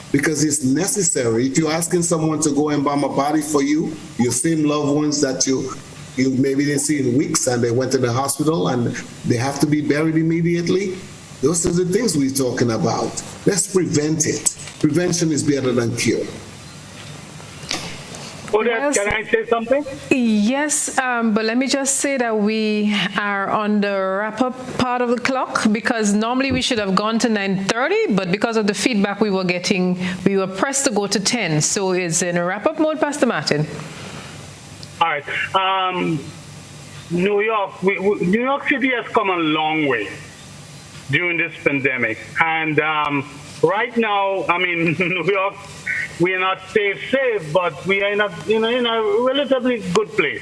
Because it's necessary. If you're asking someone to go embalm a body for you, your same loved ones that you maybe didn't see in weeks and they went to the hospital and they have to be buried immediately, those are the things we're talking about. Let's prevent it. Prevention is better than cure.
Odette, can I say something?
Yes, but let me just say that we are on the wrap-up part of the clock because normally we should have gone to 9:30, but because of the feedback we were getting, we were pressed to go to 10. So it's in a wrap-up mode, Pastor Martin.
All right. New York City has come a long way during this pandemic. And right now, I mean, New York, we are not safe, but we are in a relatively good place.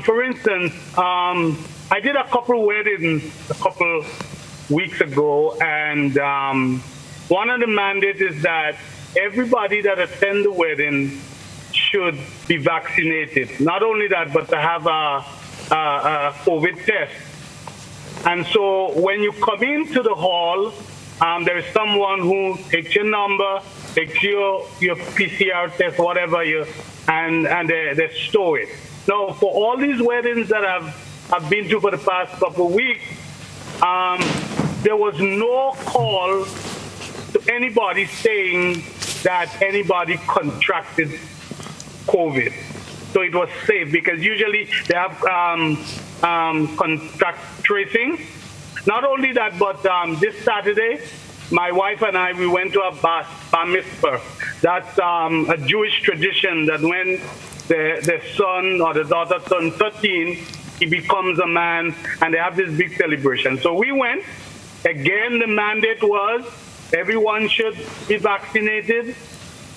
For instance, I did a couple weddings a couple weeks ago, and one of the mandates is that everybody that attend the wedding should be vaccinated. Not only that, but to have a COVID test. And so when you come into the hall, there is someone who takes your number, takes your PCR test, whatever and they store it. Now, for all these weddings that I've been to for the past couple of weeks, there was no call to anybody saying that anybody contracted COVID. So it was safe because usually they have contact tracing. Not only that, but this Saturday, my wife and I, we went to a bar mitzvah. That's a Jewish tradition that when the son or the daughter turns 13, he becomes a man, and they have this big celebration. So we went. Again, the mandate was everyone should be vaccinated,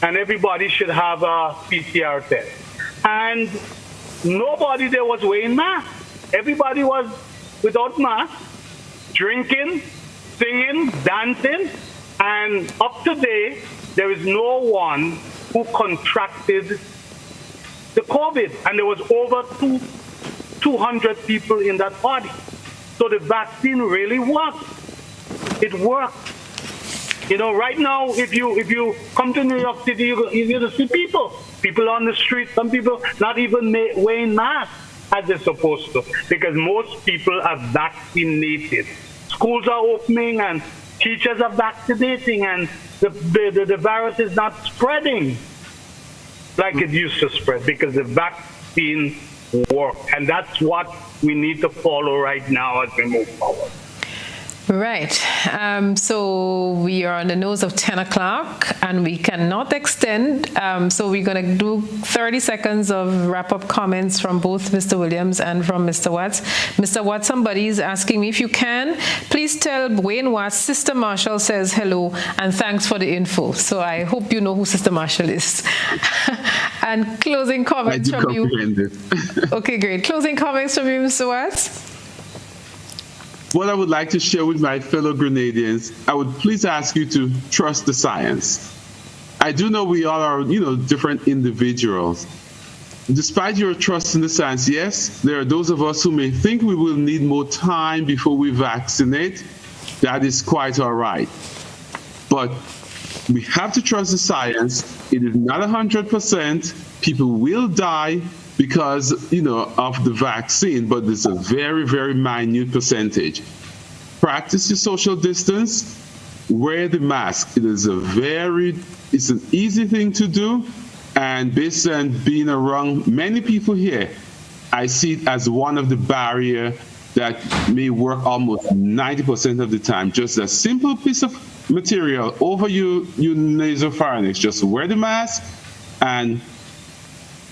and everybody should have a PCR test. And nobody there was wearing masks. Everybody was without masks, drinking, singing, dancing, and up to date, there is no one who contracted the COVID, and there was over 200 people in that party. So the vaccine really worked. It worked. You know, right now, if you come to New York City, you're going to see people on the street, some people not even wearing masks as they're supposed to, because most people are vaccinated. Schools are opening and teachers are vaccinating, and the virus is not spreading like it used to spread because the vaccine worked. And that's what we need to follow right now as we move forward.
Right. So we are on the nose of 10 o'clock and we cannot extend. So we're going to do 30 seconds of wrap-up comments from both Mr. Williams and from Mr. Watts. Mr. Watts, somebody is asking me if you can, please tell Wayne Watts Sister Marshall says hello and thanks for the info. So I hope you know who Sister Marshall is. And closing comments from you. Okay, great. Closing comments from you, Mr. Watts.
What I would like to share with my fellow Grenadians, I would please ask you to trust the science. I do know we all are, different individuals. Despite your trust in the science, yes, there are those of us who may think we will need more time before we vaccinate. that is quite all right. But we have to trust the science. It is not 100%. People will die because, of the vaccine, but it's a very, very minute percentage. Practice your social distance, wear the mask. It's an easy thing to do. And based on being around many people here, I see it as one of the barriers that may work almost 90% of the time. Just a simple piece of material over your nasopharynx. Just wear the mask and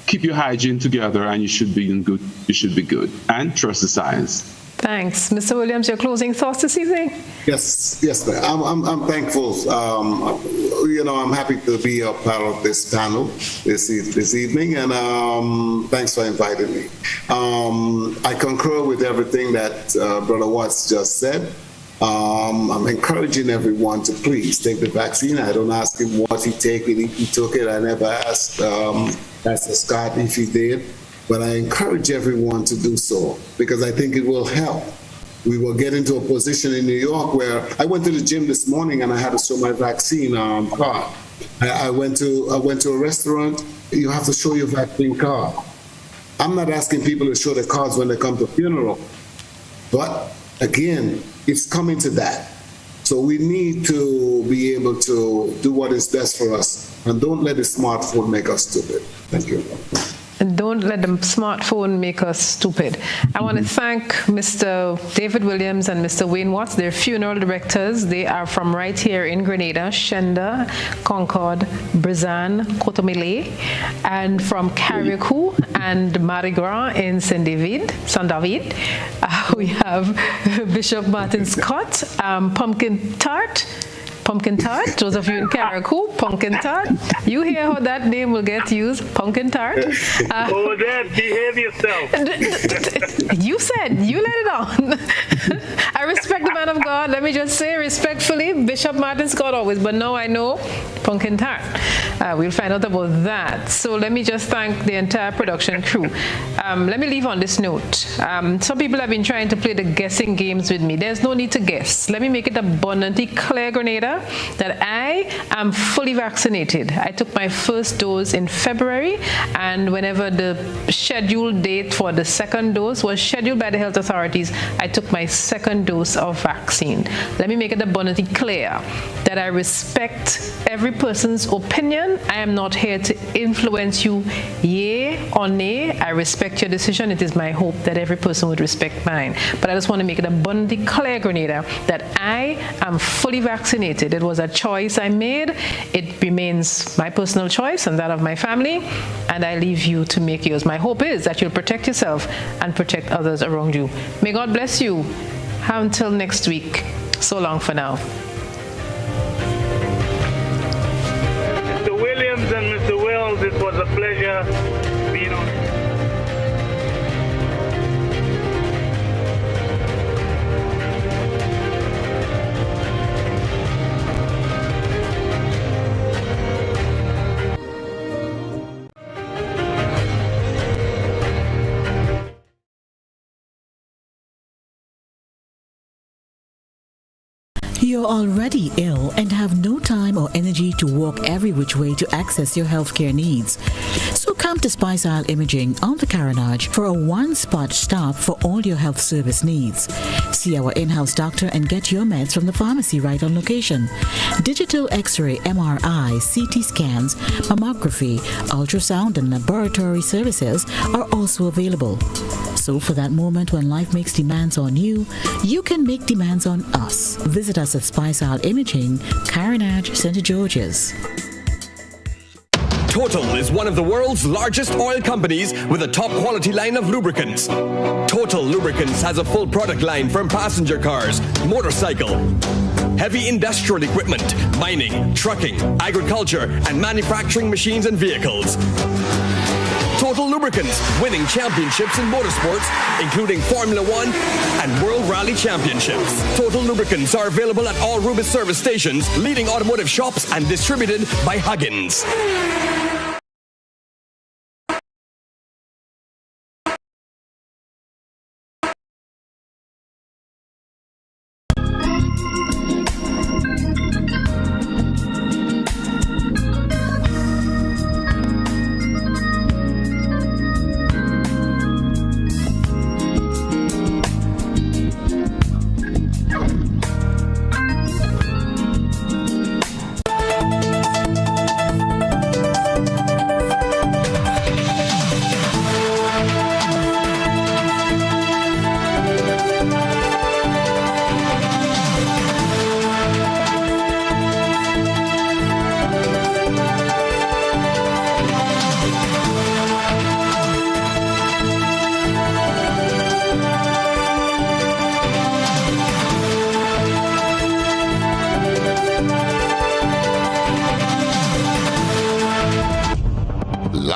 keep your hygiene together, and you should be good. You should be good. And trust the science.
Thanks. Mr. Williams, your closing thoughts this evening?
Yes, ma'am. I'm thankful. I'm happy to be a part of this panel this evening, and thanks for inviting me. I concur with everything that Brother Watts just said. I'm encouraging everyone to please take the vaccine. I don't ask him what he took it. I never asked Pastor Scott if he did. But I encourage everyone to do so because I think it will help. We will get into a position in New York where I went to the gym this morning and I had to show my vaccine card. I went to a restaurant. You have to show your vaccine card. I'm not asking people to show their cards when they come to funeral, but again, it's coming to that. So we need to be able to do what is best for us, and don't let the smartphone make us stupid. Thank you.
And don't let the smartphone make us stupid. I want to thank Mr. David Williams and Mr. Wayne Watts, their funeral directors. They are from right here in Grenada, Shenda, Concord, Brizan, Cotomile, and from Carriacou and Mardi Gras in Saint David. We have Bishop Martin Scott, Pumpkin Tart, those of you in Carriacou, Pumpkin Tart. You hear how that name will get used, Pumpkin Tart.
Odette, behave yourself.
You said, you let it on. I respect the man of God. Let me just say respectfully, Bishop Martin Scott always, but now I know Pumpkin Tart. We'll find out about that. So let me just thank the entire production crew. Let me leave on this note. Some people have been trying to play the guessing games with me. There's no need to guess. Let me make it abundantly clear, Grenada, that I am fully vaccinated. I took my first dose in February, and whenever the scheduled date for the second dose was scheduled by the health authorities, I took my second dose of vaccine. Let me make it abundantly clear that I respect every person's opinion. I am not here to influence you, yea or nay. I respect your decision. It is my hope that every person would respect mine. But I just want to make it abundantly clear, Grenada, that I am fully vaccinated. It was a choice I made. It remains my personal choice and that of my family, and I leave you to make yours. My hope is that you'll protect yourself and protect others around you. May God bless you. Until next week. So long for now.
Mr. Williams and Mr. Wells, it was a pleasure being on.
You're already ill and have no time or energy to walk every which way to access your healthcare needs. So come to Spice Isle Imaging on the Carenage for a one-spot stop for all your health service needs. See our in-house doctor and get your meds from the pharmacy right on location. Digital X-ray, MRI, CT scans, mammography, ultrasound and laboratory services are also available. So for that moment when life makes demands on you, you can make demands on us. Visit us at Spice Isle Imaging, Carenage, St. George's.
Total is one of the world's largest oil companies with a top quality line of lubricants. Total Lubricants has a full product line from passenger cars, motorcycle, heavy industrial equipment, mining, trucking, agriculture, and manufacturing machines and vehicles. Total Lubricants, winning championships in motorsports, including Formula One and World Rally Championships. Total Lubricants are available at all Rubis service stations, leading automotive shops, and distributed by Huggins.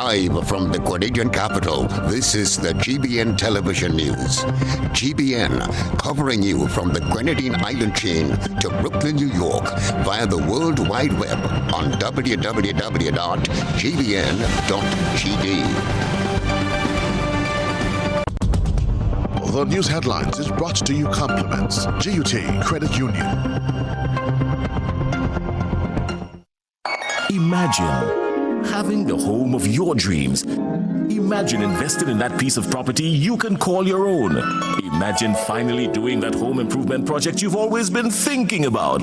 Live from the Grenadian capital, this is the GBN Television News. GBN, covering you from the Grenadine Island chain to Brooklyn, New York, via the World Wide Web on www.gbn.gd.
The news headlines is brought to you compliments GUT Credit Union.
Imagine having the home of your dreams. Imagine investing in that piece of property you can call your own. Imagine finally doing that home improvement project you've always been thinking about.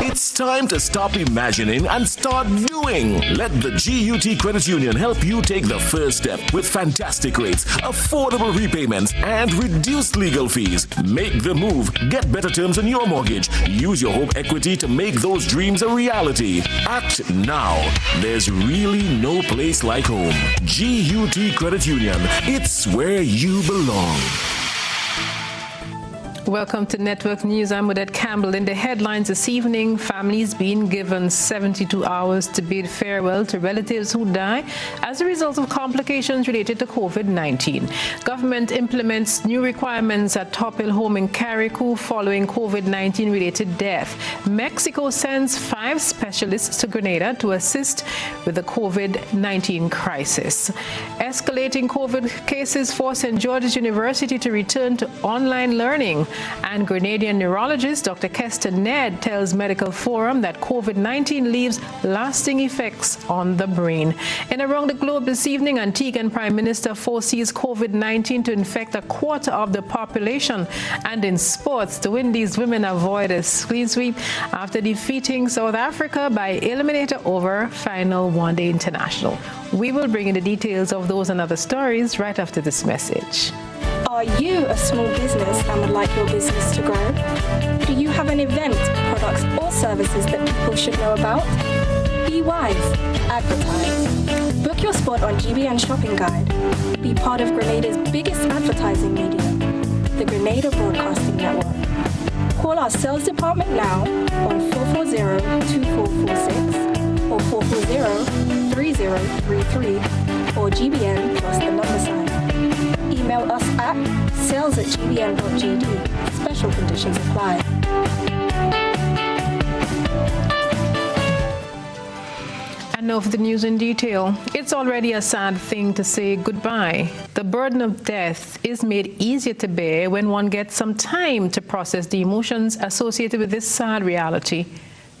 It's time to stop imagining and start doing. Let the GUT Credit Union help you take the first step with fantastic rates, affordable repayments, and reduced legal fees. Make the move. Get better terms on your mortgage. Use your home equity to make those dreams a reality. Act now. There's really no place like home. GUT Credit Union. It's where you belong.
Welcome to Network News. I'm Odette Campbell. In the headlines this evening, families being given 72 hours to bid farewell to relatives who die as a result of complications related to COVID-19. Government implements new requirements at Top Hill Home in Carriacou following COVID-19 related death. Mexico sends 5 specialists to Grenada to assist with the COVID-19 crisis. Escalating COVID cases force St. George's University to return to online learning. And Grenadian neurologist Dr. Kester Ned tells Medical Forum that COVID-19 leaves lasting effects on the brain. And around the globe this evening, Antiguan Prime Minister foresees COVID-19 to infect a quarter of the population. And in sports, the Windies women avoid a clean sweep after defeating South Africa by eliminator over final one-day international. We will bring in the details of those and other stories right after this message.
Are you a small business and would like your business to grow? Do you have an event, products or services that people should know about? Be wise. Advertise. Book your spot on GBN Shopping Guide. Be part of Grenada's biggest advertising medium, the Grenada Broadcasting Network. Call our sales department now on 440-2446 or 440-3033 or GBN plus the number sign. Email us at sales@gbn.gd. Special conditions apply.
And now for the news in detail. It's already a sad thing to say goodbye. The burden of death is made easier to bear when one gets some time to process the emotions associated with this sad reality.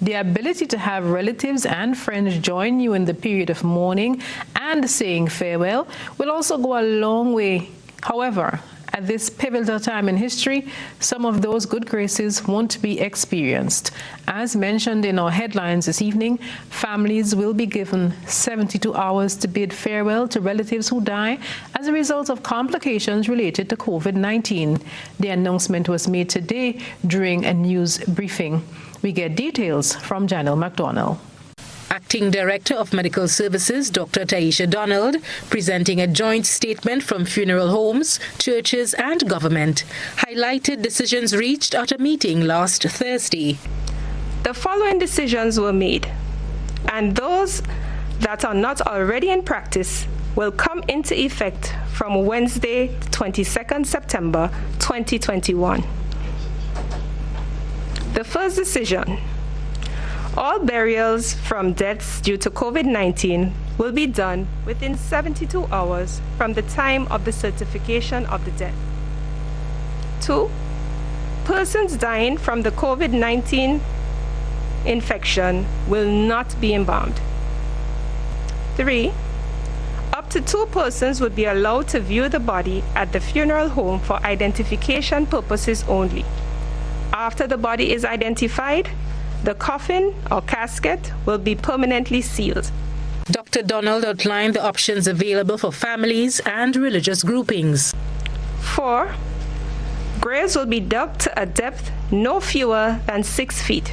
The ability to have relatives and friends join you in the period of mourning and saying farewell will also go a long way. However, at this pivotal time in history, some of those good graces won't be experienced. As mentioned in our headlines this evening, families will be given 72 hours to bid farewell to relatives who die as a result of complications related to COVID-19. The announcement was made today during a news briefing. We get details from Janelle McDonald.
Acting Director of Medical Services, Dr. Taisha Donald, presenting a joint statement from funeral homes, churches and government, highlighted decisions reached at a meeting last Thursday.
The following decisions were made, and those that are not already in practice will come into effect from Wednesday, 22nd September 2021. The first decision: all burials from deaths due to COVID-19 will be done within 72 hours from the time of the certification of the death. 2. Persons dying from the COVID-19 infection will not be embalmed. 3. Up to 2 persons would be allowed to view the body at the funeral home for identification purposes only. After the body is identified, the coffin or casket will be permanently sealed.
Dr. Donald outlined the options available for families and religious groupings.
4. Graves will be dug to a depth no fewer than 6 feet.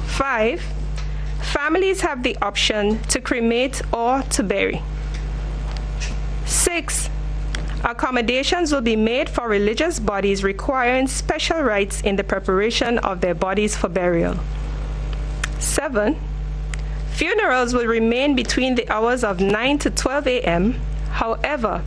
5. Families have the option to cremate or to bury. 6. Accommodations will be made for religious bodies requiring special rites in the preparation of their bodies for burial. 7. Funerals will remain between the hours of 9 to 12 a.m. However,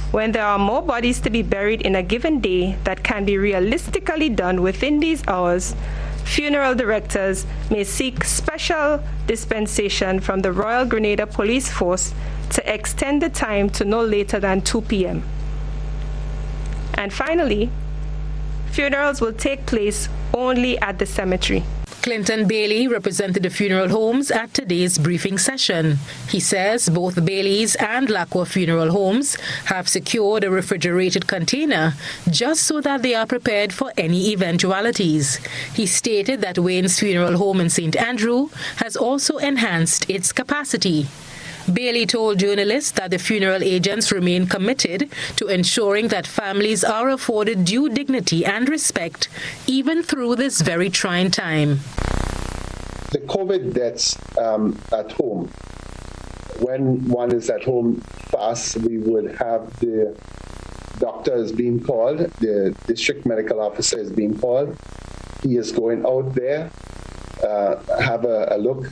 when there are more bodies to be buried in a given day that can be realistically done within these hours, funeral directors may seek special dispensation from the Royal Grenada Police Force to extend the time to no later than 2 p.m. And finally, funerals will take place only at the cemetery.
Clinton Bailey represented the funeral homes at today's briefing session. He says both Bailey's and Lacroix Funeral Homes have secured a refrigerated container just so that they are prepared for any eventualities. He stated that Wayne's Funeral Home in St. Andrew has also enhanced its capacity. Bailey told journalists that the funeral agents remain committed to ensuring that families are afforded due dignity and respect even through this very trying time.
The COVID deaths at home, when one is at home fast, we would have the doctor is being called, the district medical officer is being called. He is going out there, have a look